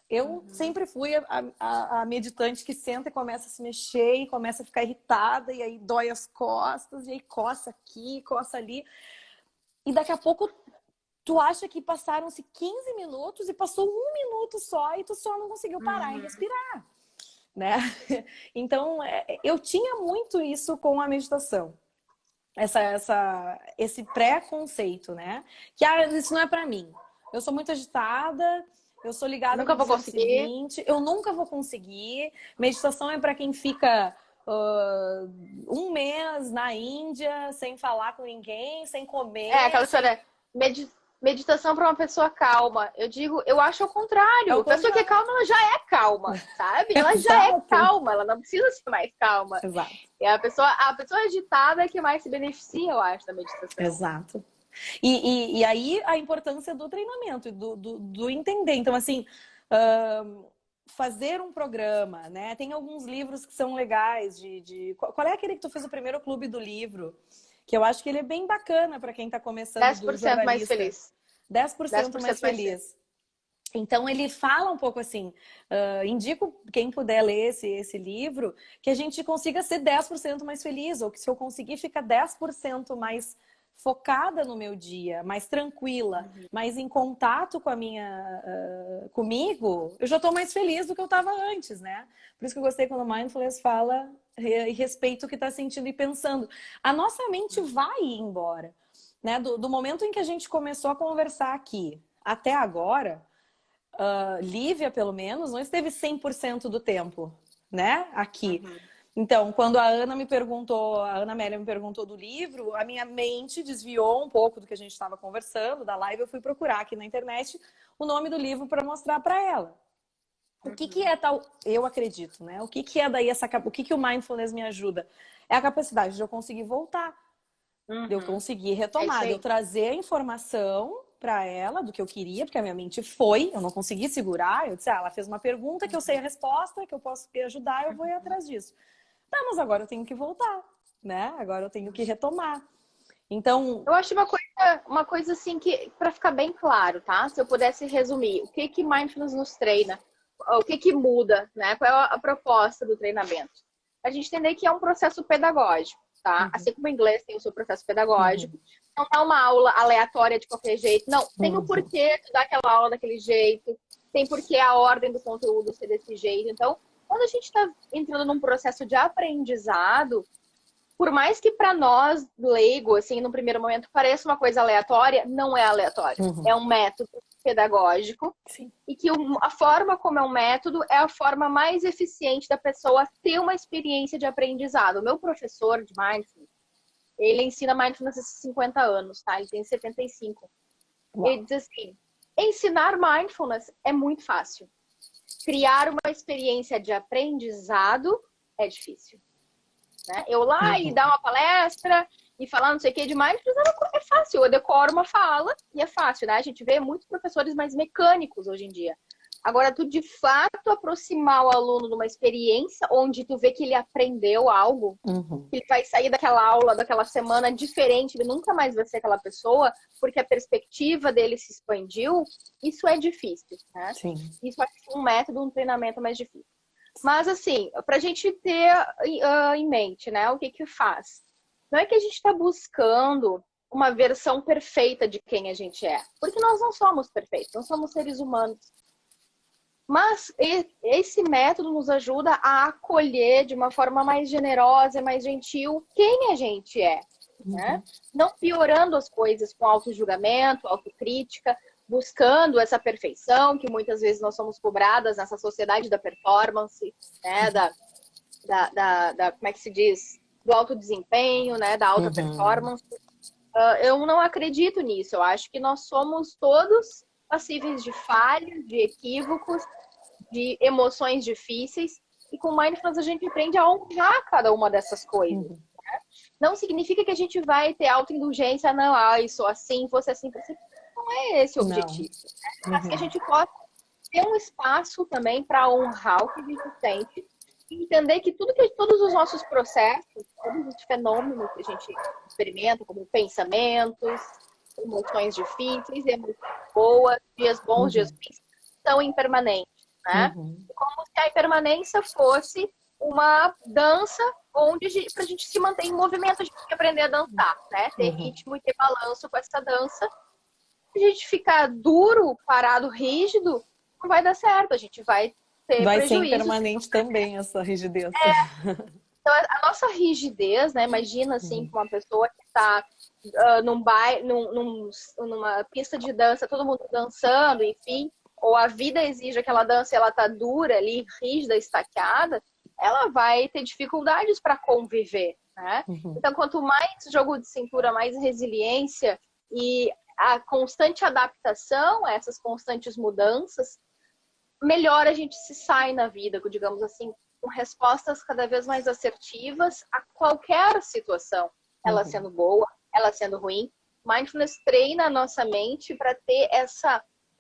eu sempre fui a meditante que senta e começa a se mexer e começa a ficar irritada e aí dói as costas e aí coça aqui, coça ali. E daqui a pouco tu acha que passaram-se 15 minutos e passou 1 minuto só e tu só não conseguiu parar e respirar, né? Então, eu tinha muito isso com a meditação. Esse pré-conceito, né? Que isso não é pra mim. Eu sou muito agitada, eu sou ligada Nunca no vou conseguir. 220, eu nunca vou conseguir. Meditação é para quem fica 1 mês na Índia sem falar com ninguém, sem comer. Aquela história. Meditação para uma pessoa calma. Eu acho ao contrário. A pessoa que é calma, ela já é calma, sabe? Ela já é calma, ela não precisa ser mais calma. Exato. É a pessoa agitada é que mais se beneficia, eu acho, da meditação. Exato. E aí a importância do treinamento, do entender. Então, assim, fazer um programa, né? Tem alguns livros que são legais Qual é aquele que tu fez o primeiro clube do livro? Que eu acho que ele é bem bacana para quem está começando. 10% mais feliz. 10% mais feliz. Então, ele fala um pouco assim, indico quem puder ler esse livro, que a gente consiga ser 10% mais feliz, ou que se eu conseguir ficar 10% mais focada no meu dia, mais tranquila, mais em contato com comigo, eu já estou mais feliz do que eu estava antes, né? Por isso que eu gostei quando o Mindfulness fala e respeita o que está sentindo e pensando. A nossa mente vai embora, né? Do momento em que a gente começou a conversar aqui até agora, Lívia, pelo menos, não esteve 100% do tempo, né? Aqui. Então, quando a Ana Amélia me perguntou do livro, a minha mente desviou um pouco do que a gente estava conversando, da live, eu fui procurar aqui na internet o nome do livro para mostrar para ela. O que é tal? Eu acredito, né? O que é daí o que o Mindfulness me ajuda? É a capacidade de eu conseguir voltar, de eu conseguir retomar, de eu trazer a informação para ela do que eu queria, porque a minha mente eu não consegui segurar, eu disse, ela fez uma pergunta que eu sei a resposta, que eu posso ajudar, eu vou ir atrás disso. Tá, mas agora eu tenho que voltar, né? Agora eu tenho que retomar. Então, eu acho uma coisa assim que, para ficar bem claro, tá? Se eu pudesse resumir, o que Mindfulness nos treina? O que muda, né? Qual é a proposta do treinamento? A gente entender que é um processo pedagógico, tá? Assim como o inglês tem o seu processo pedagógico. Não é uma aula aleatória de qualquer jeito. Não, tem o porquê de dar aquela aula daquele jeito. Tem porquê a ordem do conteúdo ser desse jeito. Então, quando a gente está entrando num processo de aprendizado, por mais que para nós, leigo, assim, no primeiro momento, pareça uma coisa aleatória, não é aleatório. É um método pedagógico. Sim. E que a forma como é um método é a forma mais eficiente da pessoa ter uma experiência de aprendizado. O meu professor de Mindfulness, ele ensina Mindfulness há 50 anos, tá? Ele tem 75. Uau. Ele diz assim, ensinar Mindfulness é muito fácil. Criar uma experiência de aprendizado é difícil. Né? Eu lá e dar uma palestra e falar não sei o que de Mindfulness é fácil. Eu decoro uma fala e é fácil, né? A gente vê muitos professores mais mecânicos hoje em dia. Agora, tu de fato aproximar o aluno de uma experiência onde tu vê que ele aprendeu algo, que ele vai sair daquela aula, daquela semana diferente, ele nunca mais vai ser aquela pessoa, porque a perspectiva dele se expandiu, isso é difícil, né? Sim. Isso é um método, um treinamento mais difícil. Mas, assim, para a gente ter em mente, né, o que que faz? Não é que a gente está buscando uma versão perfeita de quem a gente é, porque nós não somos perfeitos, não somos seres humanos. Mas esse método nos ajuda a acolher de uma forma mais generosa, mais gentil, quem a gente é, né? Não piorando as coisas com auto-julgamento, autocrítica, buscando essa perfeição que muitas vezes nós somos cobradas nessa sociedade da performance, né? Como é que se diz? Do alto desempenho, né? Da alta performance. Eu não acredito nisso. Eu acho que nós somos todos passíveis de falhas, de equívocos, de emoções difíceis. E com Mindfulness a gente aprende a honrar cada uma dessas coisas. Né? Não significa que a gente vai ter autoindulgência, não, eu sou assim, você assim, você. Não é esse o objetivo. Né? Mas que a gente possa ter um espaço também para honrar o que a gente sente e entender que todos os nossos processos, todos os fenômenos que a gente experimenta, como pensamentos, emoções difíceis, emoções boas, dias bons, dias ruins, são impermanentes, né? Como se a impermanência fosse uma dança onde para a gente se manter em movimento, a gente tem que aprender a dançar, né? Ter ritmo e ter balanço com essa dança. Se a gente ficar duro, parado, rígido, não vai dar certo, a gente vai ter vai prejuízo. ser impermanente também essa rigidez. Então, a nossa rigidez, né? Imagina assim, uma pessoa que está numa pista de dança, todo mundo dançando, enfim, ou a vida exige aquela dança e ela tá dura ali, rígida, estaqueada, ela vai ter dificuldades para conviver, né? Então, quanto mais jogo de cintura, mais resiliência e a constante adaptação a essas constantes mudanças, melhor a gente se sai na vida, digamos assim, com respostas cada vez mais assertivas a qualquer situação, ela sendo boa, ela sendo ruim. Mindfulness treina a nossa mente para ter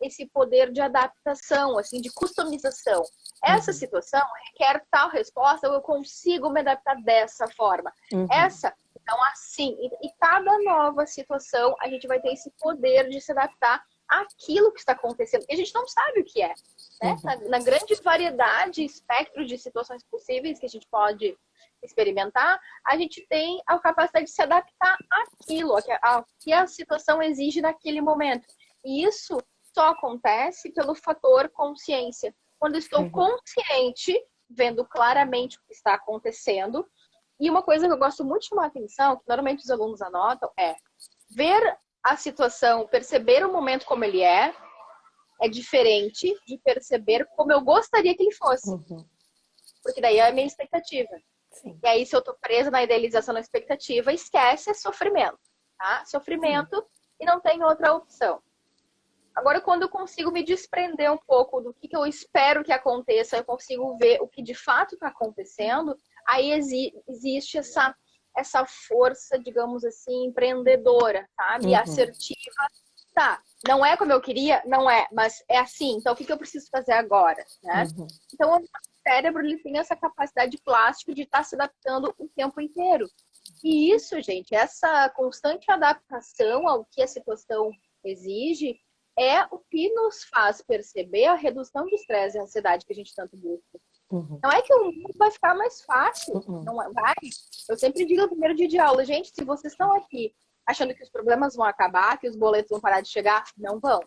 esse poder de adaptação, assim, de customização. Essa situação requer tal resposta, ou eu consigo me adaptar dessa forma. Então, assim, e cada nova situação, a gente vai ter esse poder de se adaptar àquilo que está acontecendo. E a gente não sabe o que é. Né? Na grande variedade, espectro de situações possíveis que a gente pode experimentar, a gente tem a capacidade de se adaptar àquilo, ao que a situação exige naquele momento. E isso só acontece pelo fator consciência. Quando eu estou consciente, vendo claramente o que está acontecendo. E uma coisa que eu gosto muito de chamar a atenção, que normalmente os alunos anotam, é ver a situação, perceber o momento como ele é diferente de perceber como eu gostaria que ele fosse. Porque daí é a minha expectativa. Sim. E aí, se eu tô presa na idealização, na expectativa, esquece, é sofrimento. Tá? Sofrimento e não tem outra opção. Agora, quando eu consigo me desprender um pouco do que eu espero que aconteça, eu consigo ver o que de fato está acontecendo, aí existe essa força, digamos assim, empreendedora, sabe? Assertiva. Tá, não é como eu queria? Não é, mas é assim. Então, o que eu preciso fazer agora? Né? Então, o cérebro ele tem essa capacidade plástica de estar se adaptando o tempo inteiro. E isso, gente, essa constante adaptação ao que a situação exige é o que nos faz perceber a redução de estresse e ansiedade que a gente tanto busca. Não é que o mundo vai ficar mais fácil, não vai. Eu sempre digo no primeiro dia de aula, gente, se vocês estão aqui achando que os problemas vão acabar, que os boletos vão parar de chegar, não vão.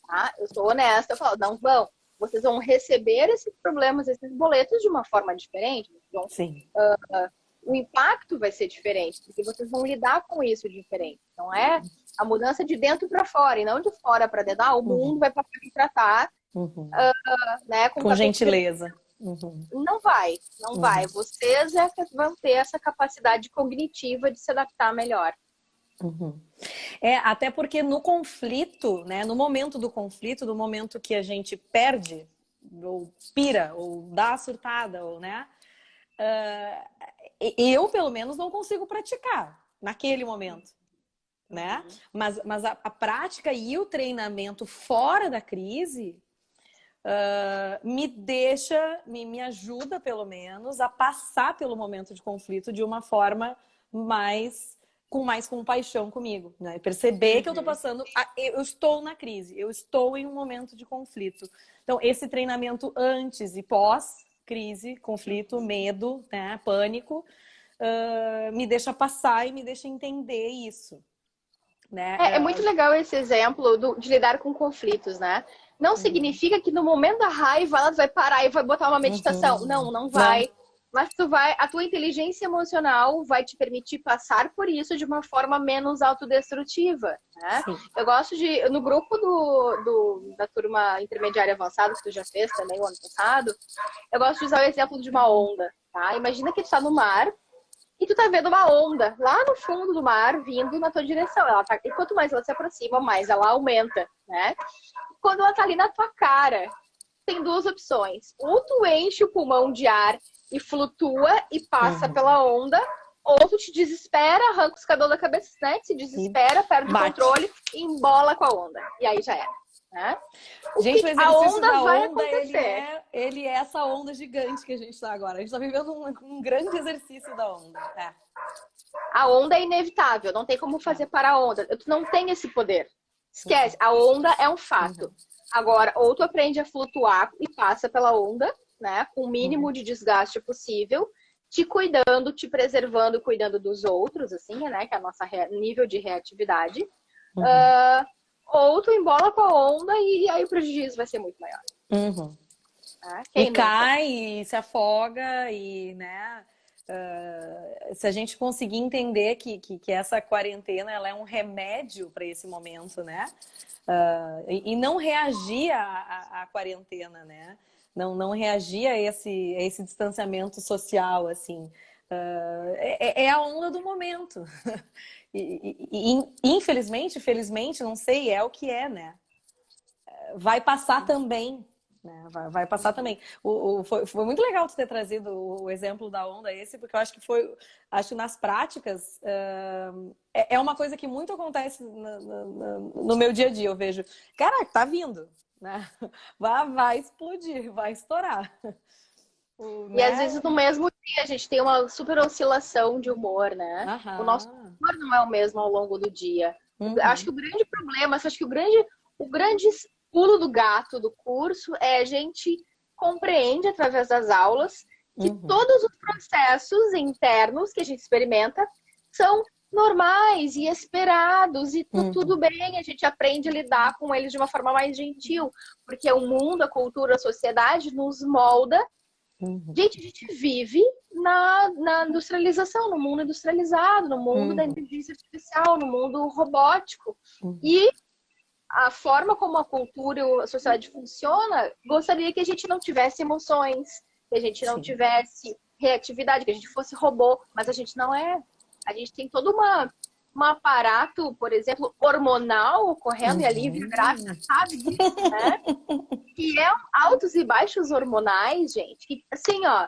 Tá? Eu sou honesta, eu falo, não vão. Vocês vão receber esses problemas, esses boletos de uma forma diferente. Então, o impacto vai ser diferente, porque vocês vão lidar com isso diferente. Não é a mudança de dentro para fora, e não de fora para dentro. O mundo vai passar a me tratar né, com gentileza. Não vai. Vocês vão ter essa capacidade cognitiva de se adaptar melhor. Até porque no conflito, né, no momento do conflito, no momento que a gente perde, ou pira, ou dá a surtada, ou, né, eu, pelo menos, não consigo praticar naquele momento. Né? Mas a prática e o treinamento fora da crise me deixa, me ajuda pelo menos a passar pelo momento de conflito de uma forma com mais compaixão comigo, né? Perceber que eu tô passando, eu estou na crise, eu estou em um momento de conflito. Então, esse treinamento antes e pós-crise, conflito, medo, né, pânico, me deixa passar e me deixa entender isso, né? É muito legal esse exemplo de lidar com conflitos, né? Não significa que no momento da raiva ela vai parar e vai botar uma meditação. Não vai. Não. Mas a tua inteligência emocional vai te permitir passar por isso de uma forma menos autodestrutiva, né? Sim. Eu gosto no grupo da turma intermediária avançada, que tu já fez também o ano passado, eu gosto de usar o exemplo de uma onda, tá? Imagina que tu tá no mar e tu tá vendo uma onda lá no fundo do mar vindo na tua direção. E quanto mais ela se aproxima, mais ela aumenta, né? Quando ela tá ali na tua cara, tem duas opções. Ou tu enche o pulmão de ar e flutua e passa pela onda, ou tu te desespera, arranca os cabelos da cabeça, né? Se desespera, perde o controle e embola com a onda. E aí já era, né? Gente, a onda vai acontecer. Ele é essa onda gigante que a gente tá agora. A gente tá vivendo um grande exercício da onda. A onda é inevitável, não tem como fazer para a onda. Tu não tem esse poder. Esquece, a onda é um fato. Agora, ou tu aprende a flutuar e passa pela onda, né, com o mínimo de desgaste possível, te cuidando, te preservando, cuidando dos outros, assim, né, que é o nosso nível de reatividade. Ou tu embola com a onda e aí o prejuízo vai ser muito maior. E cai, e se afoga, e, né, se a gente conseguir entender que essa quarentena ela é um remédio para esse momento, né? E não reagir à quarentena, né? Não reagir a esse distanciamento social, assim. É a onda do momento. E infelizmente, felizmente, não sei, é o que é, né? Vai passar também. Né? Vai passar também. Foi muito legal tu ter trazido o exemplo da onda porque eu acho que nas práticas é uma coisa que muito acontece no meu dia a dia. Eu vejo, cara, tá vindo, né? Vai explodir, vai estourar. E às vezes no mesmo dia a gente tem uma super oscilação de humor, né? O nosso humor não é o mesmo ao longo do dia. Acho que o grande problema, acho que o grande pulo do gato do curso é a gente compreende através das aulas que todos os processos internos que a gente experimenta são normais e esperados e tudo bem, a gente aprende a lidar com eles de uma forma mais gentil, porque o mundo, a cultura, a sociedade nos molda. Gente, a gente vive na industrialização, no mundo industrializado, no mundo da inteligência artificial, no mundo robótico. E a forma como a cultura e a sociedade funciona, gostaria que a gente não tivesse emoções, que a gente não tivesse reatividade, que a gente fosse robô, mas a gente não é. A gente tem todo um aparato, por exemplo, hormonal ocorrendo, e a Lívia grávida sabe disso, né? Que é altos e baixos hormonais, gente. Que, assim, ó,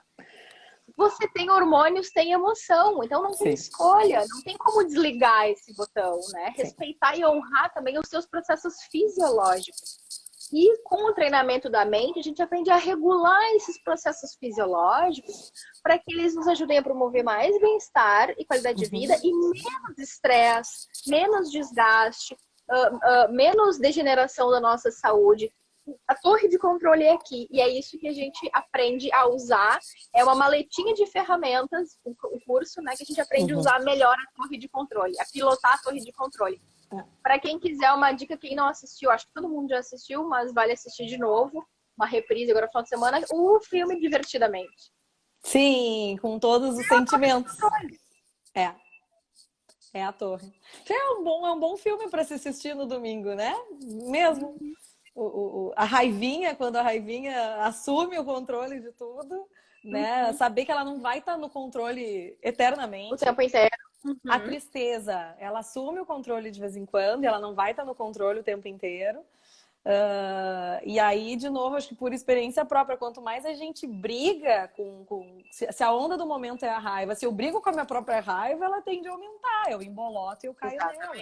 você tem hormônios, tem emoção, então não tem escolha, não tem como desligar esse botão, né? Respeitar e honrar também os seus processos fisiológicos. E com o treinamento da mente, a gente aprende a regular esses processos fisiológicos para que eles nos ajudem a promover mais bem-estar e qualidade de vida e menos estresse, menos desgaste, menos degeneração da nossa saúde. A torre de controle é aqui, e é isso que a gente aprende a usar. É uma maletinha de ferramentas, o curso, né, que a gente aprende a usar melhor a torre de controle, a pilotar a torre de controle. Para quem quiser uma dica, quem não assistiu, acho que todo mundo já assistiu, mas vale assistir de novo, uma reprise agora no final de semana, o filme Divertidamente. Sim, com todos os sentimentos. É a torre. É um bom filme para se assistir no domingo, né? Mesmo. A raivinha, quando a raivinha assume o controle de tudo, né? Saber que ela não vai estar no controle eternamente. O tempo inteiro. A tristeza, ela assume o controle de vez em quando, e ela não vai estar no controle o tempo inteiro. E aí, de novo, acho que por experiência própria, quanto mais a gente briga se a onda do momento é a raiva, se eu brigo com a minha própria raiva, ela tende a aumentar. Eu emboloto e eu caio nela.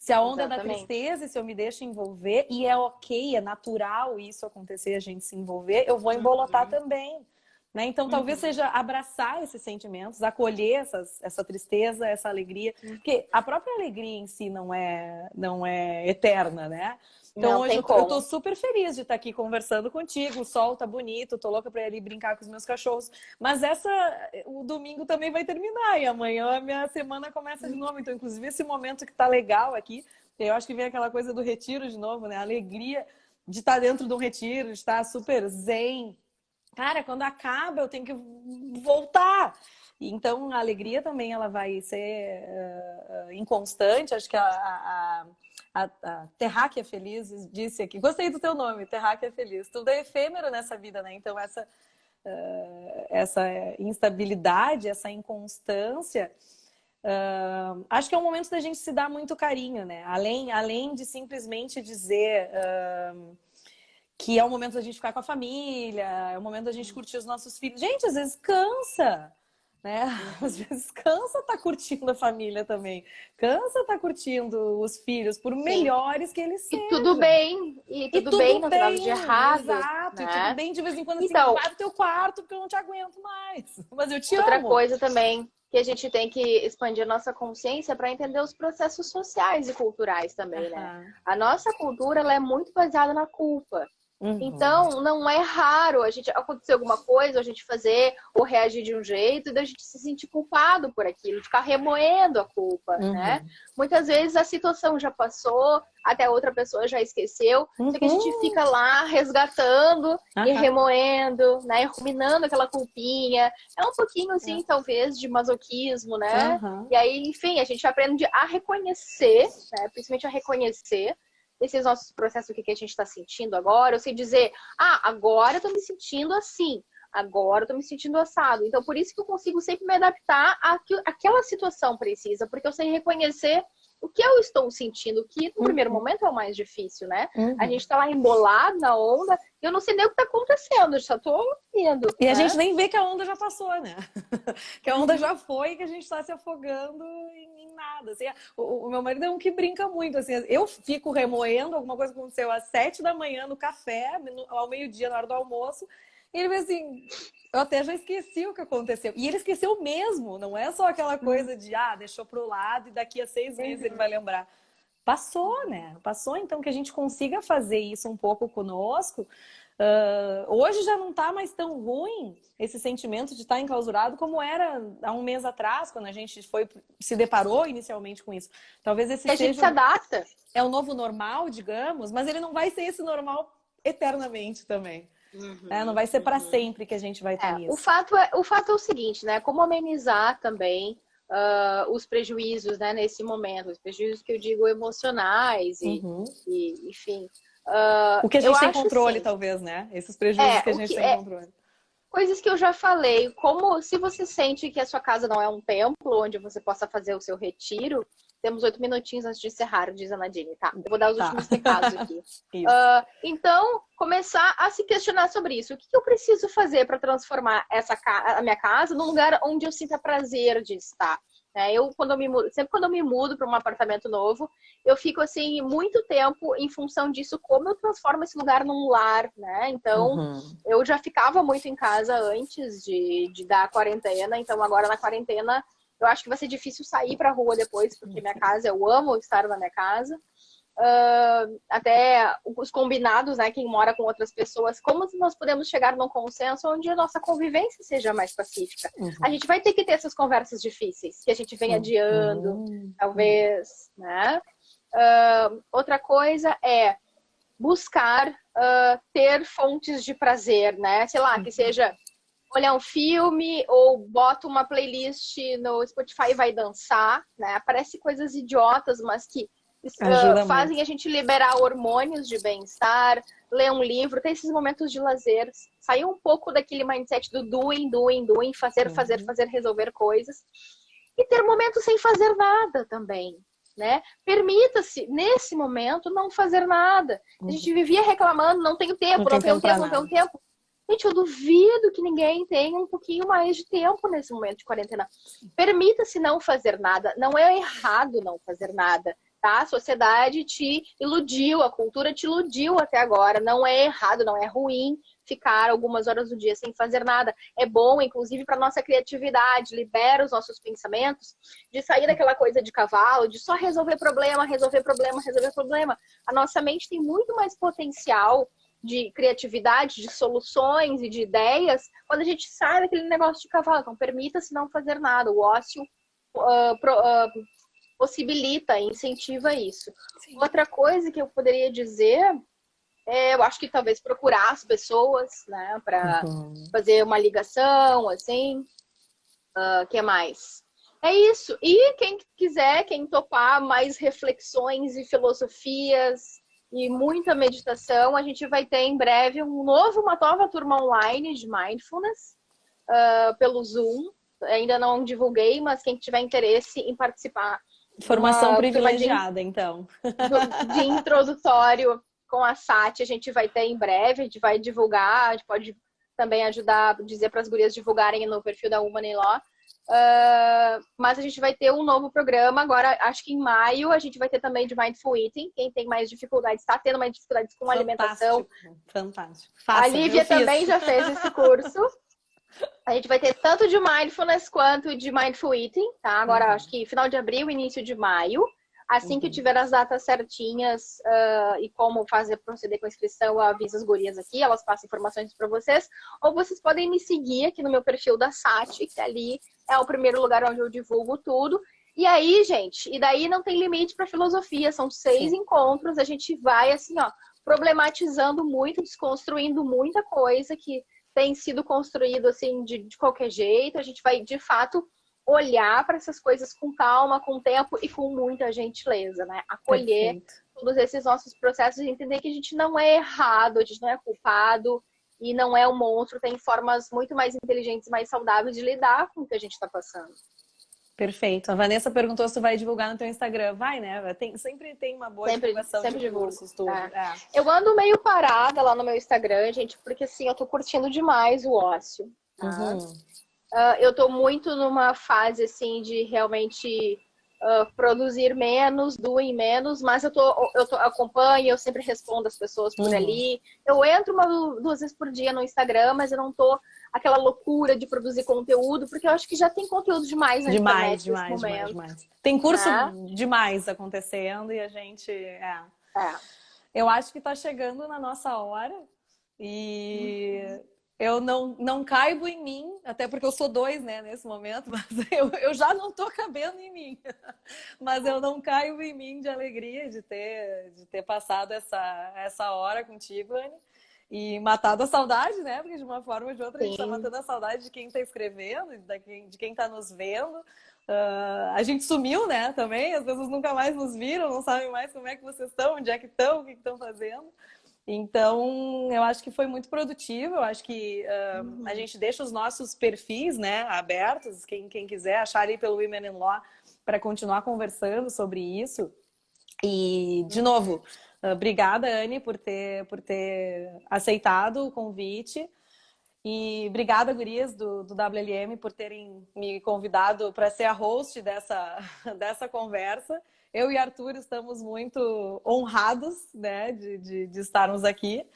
Se a onda é da Exatamente. tristeza, e se eu me deixo envolver, e é ok, é natural isso acontecer, a gente se envolver, eu vou embolotar também. Né? Então, talvez seja abraçar esses sentimentos, acolher essa tristeza, essa alegria. Porque a própria alegria em si não é eterna, né? Então, Não hoje tem eu tô como. super feliz de estar aqui conversando contigo. O sol tá bonito, tô louca pra ir ali brincar com os meus cachorros. Mas o domingo também vai terminar e amanhã a minha semana começa de novo. Então, inclusive, esse momento que tá legal aqui, eu acho que vem aquela coisa do retiro de novo, né? A alegria de estar dentro de um retiro, de estar super zen. Cara, quando acaba, eu tenho que voltar. Então, a alegria também ela vai ser inconstante. Acho que a Terráquea Feliz disse aqui. Gostei do teu nome, Terráquea Feliz. Tudo é efêmero nessa vida, né? Então, essa instabilidade, essa inconstância, acho que é um momento da gente se dar muito carinho, né? Além de simplesmente dizer que é o momento da gente ficar com a família, é o momento da gente curtir os nossos filhos. Gente, às vezes cansa, né? Às vezes cansa estar curtindo a família também. Cansa estar curtindo os filhos, por Sim. melhores que eles E tudo sejam. bem. E E tudo bem, tudo não tem nada de bem, errado, exato. E tudo né? bem de vez em quando assim, Então, vai pro teu quarto porque eu não te aguento mais. Mas eu te outra amo. coisa também que a gente tem que expandir a nossa consciência para entender os processos sociais e culturais também, né? Aham. A nossa cultura ela é muito baseada na culpa. Uhum. Então, não é raro a gente acontecer alguma coisa, a gente fazer ou reagir de um jeito e da gente se sentir culpado por aquilo, ficar remoendo a culpa, né? Uhum. Muitas vezes a situação já passou, até outra pessoa já esqueceu, só que a gente Uhum. fica lá resgatando e Aham. remoendo, né? Ruminando aquela culpinha. É um pouquinho assim, É. talvez, de masoquismo, né? Aham. E aí, enfim, a gente aprende a reconhecer, né? Principalmente a reconhecer esses nossos processos, o que a gente está sentindo agora. Eu sei dizer, agora eu tô me sentindo assim, agora eu tô me sentindo assado. Então, por isso que eu consigo sempre me adaptar àquela situação precisa, porque eu sei reconhecer o que eu estou sentindo, que no primeiro momento é o mais difícil, né? A Uhum. gente tá lá embolado na onda, e eu não sei nem o que tá acontecendo, eu só tô indo, E a gente né? nem vê que a onda já passou, né? Que a onda já foi e que a gente está se afogando em nada. Assim, o meu marido é um que brinca muito. Assim, eu fico remoendo alguma coisa que aconteceu às 7 da manhã no café, ao meio-dia, na hora do almoço. E ele vê assim, eu até já esqueci o que aconteceu. E ele esqueceu mesmo, não é só aquela coisa de, deixou pro lado e daqui a 6 meses ele vai lembrar. Passou, né? Passou, então que a gente consiga fazer isso um pouco conosco. Hoje já não está mais tão ruim esse sentimento de estar enclausurado como era há um mês atrás, quando a gente se deparou inicialmente com isso. Talvez esse E a gente se seja adapta. o novo normal, digamos, mas ele não vai ser esse normal eternamente também. Não vai ser para sempre que a gente vai estar O nisso. fato é o seguinte, né? Como amenizar também os prejuízos, né, nesse momento, os prejuízos que eu digo emocionais e enfim. O que a Eu gente tem acho controle, assim, talvez, né? Esses prejuízos que a o gente que tem controle. coisas que eu já falei, como se você sente que a sua casa não é um templo onde você possa fazer o seu retiro. Temos 8 minutinhos antes de encerrar, diz a Nadine, tá? Eu vou dar os últimos recados aqui. Então, começar a se questionar sobre isso. O que eu preciso fazer para transformar a minha casa num lugar onde eu sinta prazer de estar? Sempre quando eu me mudo para um apartamento novo, eu fico assim muito tempo em função disso, como eu transformo esse lugar num lar, né? Então, eu já ficava muito em casa antes de dar a quarentena, então agora na quarentena eu acho que vai ser difícil sair pra rua depois, porque minha casa, eu amo estar na minha casa. Até os combinados, né? Quem mora com outras pessoas, como nós podemos chegar num consenso onde a nossa convivência seja mais pacífica? A gente vai ter que ter essas conversas difíceis, que a gente vem adiando, talvez, né? Outra coisa é buscar ter fontes de prazer, né? Sei lá, que seja olhar um filme ou bota uma playlist no Spotify e vai dançar, né? Parece coisas idiotas, mas que fazem a gente liberar hormônios de bem-estar, ler um livro, ter esses momentos de lazer, sair um pouco daquele mindset do doing, fazer, resolver coisas e ter momentos sem fazer nada também, né? Permita-se, nesse momento, não fazer nada. A gente vivia reclamando, não tenho tempo, não tenho tempo. Gente, eu duvido que ninguém tenha um pouquinho mais de tempo nesse momento de quarentena. Permita-se não fazer nada. Não é errado não fazer nada. tá? A sociedade te iludiu, a cultura te iludiu até agora. Não é errado, não é ruim ficar algumas horas do dia sem fazer nada. É bom, inclusive, para nossa criatividade, libera os nossos pensamentos de sair daquela coisa de cavalo, de só resolver problema, resolver problema, resolver problema. A nossa mente tem muito mais potencial de criatividade, de soluções e de ideias quando a gente sai daquele negócio de cavalo. Então, permita-se não fazer nada. O ócio possibilita, incentiva isso. Sim. Outra coisa que eu poderia dizer eu acho que talvez procurar as pessoas, né, para fazer uma ligação, assim. Que mais? É isso. E quem quiser, quem topar mais reflexões e filosofias e muita meditação, a gente vai ter em breve uma nova turma online de Mindfulness pelo Zoom. Ainda não divulguei, mas quem tiver interesse em participar. Formação privilegiada, então. De introdutório com a Sati, a gente vai ter em breve, a gente vai divulgar, a gente pode também ajudar, dizer para as gurias divulgarem no perfil da Woman in Law. Mas a gente vai ter um novo programa agora, acho que em maio, a gente vai ter também de Mindful Eating. Quem tem mais dificuldades, está tendo mais dificuldades com alimentação. Fantástico. A Lívia também já fez esse curso. A gente vai ter tanto de Mindfulness quanto de Mindful Eating, tá? Agora, acho que final de abril, início de maio. Assim que eu tiver as datas certinhas e como proceder com a inscrição, eu aviso as gurias aqui, elas passam informações para vocês. Ou vocês podem me seguir aqui no meu perfil da Sati, que ali é o primeiro lugar onde eu divulgo tudo. E aí, gente, e daí não tem limite para filosofia, são 6 encontros, a gente vai assim, ó, problematizando muito, desconstruindo muita coisa que tem sido construído assim de qualquer jeito. A gente vai, de fato, olhar para essas coisas com calma, com tempo e com muita gentileza, né? Acolher todos esses nossos processos e entender que a gente não é errado, a gente não é culpado e não é um monstro, tem formas muito mais inteligentes, mais saudáveis de lidar com o que a gente está passando. Perfeito. A Vanessa perguntou se tu vai divulgar no teu Instagram. Vai, né? Sempre tem uma boa divulgação de cursos, tudo. Eu ando meio parada lá no meu Instagram, gente, porque assim, eu tô curtindo demais o ócio. Tá? Eu tô muito numa fase, assim, de realmente produzir menos, doing menos, mas eu acompanho, eu sempre respondo as pessoas por ali. Eu entro 2 vezes por dia no Instagram, mas eu não tô aquela loucura de produzir conteúdo, porque eu acho que já tem conteúdo demais na internet nesse momento. Demais. Tem curso demais acontecendo e a gente... Eu acho que tá chegando na nossa hora e... Eu não caibo em mim, até porque eu sou 2, né, nesse momento, mas eu já não tô cabendo em mim. Mas eu não caio em mim de alegria de ter passado essa hora contigo, Anne, e matado a saudade, né? Porque de uma forma ou de outra a gente tá matando a saudade de quem tá escrevendo, de quem tá nos vendo. A gente sumiu, né, também, as pessoas nunca mais nos viram, não sabem mais como é que vocês estão, onde é que estão, o que estão fazendo. Então, eu acho que foi muito produtivo. Eu acho que a gente deixa os nossos perfis, né, abertos. Quem quiser achar ali pelo Women in Law para continuar conversando sobre isso. E, de novo, obrigada, Anne, por ter aceitado o convite. E obrigada, gurias do WLM, por terem me convidado para ser a host dessa conversa. Eu e Arthur estamos muito honrados, né, de estarmos aqui.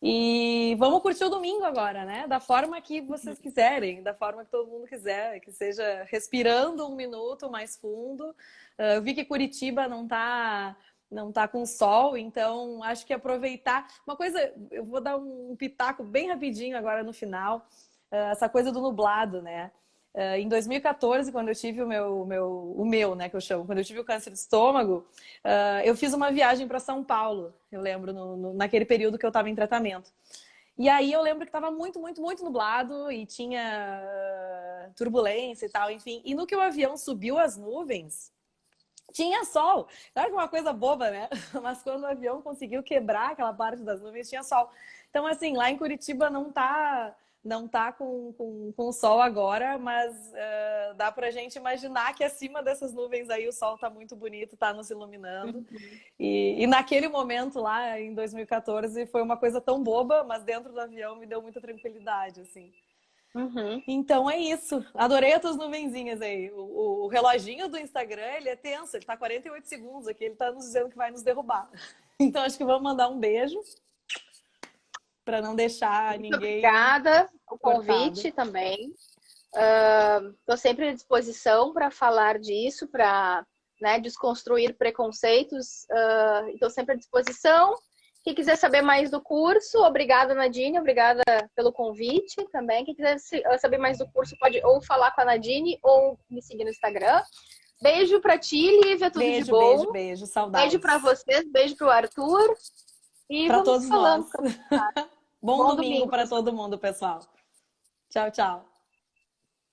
E vamos curtir o domingo agora, né? Da forma que vocês quiserem, da forma que todo mundo quiser, que seja respirando 1 minuto mais fundo. Eu vi que Curitiba não tá com sol, então acho que aproveitar. Uma coisa, eu vou dar um pitaco bem rapidinho agora no final, essa coisa do nublado, né? Em 2014, quando eu tive o meu, né, que eu chamo, quando eu tive o câncer de estômago, eu fiz uma viagem para São Paulo, eu lembro, naquele período que eu estava em tratamento. E aí eu lembro que estava muito, muito, muito nublado e tinha turbulência e tal, enfim. E no que o avião subiu as nuvens, tinha sol. Claro que é uma coisa boba, né? Mas quando o avião conseguiu quebrar aquela parte das nuvens, tinha sol. Então, assim, lá em Curitiba não tá com sol agora, mas dá pra gente imaginar que acima dessas nuvens aí o sol tá muito bonito, tá nos iluminando. E naquele momento lá, em 2014, foi uma coisa tão boba, mas dentro do avião me deu muita tranquilidade, assim. Uhum. Então é isso. Adorei as tuas nuvenzinhas aí. O reloginho do Instagram, ele é tenso, ele tá 48 segundos aqui, ele tá nos dizendo que vai nos derrubar. Então acho que vamos mandar um beijo para não deixar Muito ninguém obrigada. O cortado. convite também. Estou sempre à disposição para falar disso, para, né, desconstruir preconceitos. Estou sempre à disposição. Quem quiser saber mais do curso, obrigada, Nadine, obrigada pelo convite também. Quem quiser saber mais do curso pode ou falar com a Nadine ou me seguir no Instagram. Beijo para ti, Lívia, tudo de Beijo, bom. beijo, beijo. Beijo para Saudades. vocês, beijo para o Arthur. E Para vamos todos nós. falando. Bom Bom domingo domingo, para pessoal. todo mundo, pessoal. Tchau, tchau.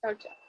Tchau, tchau.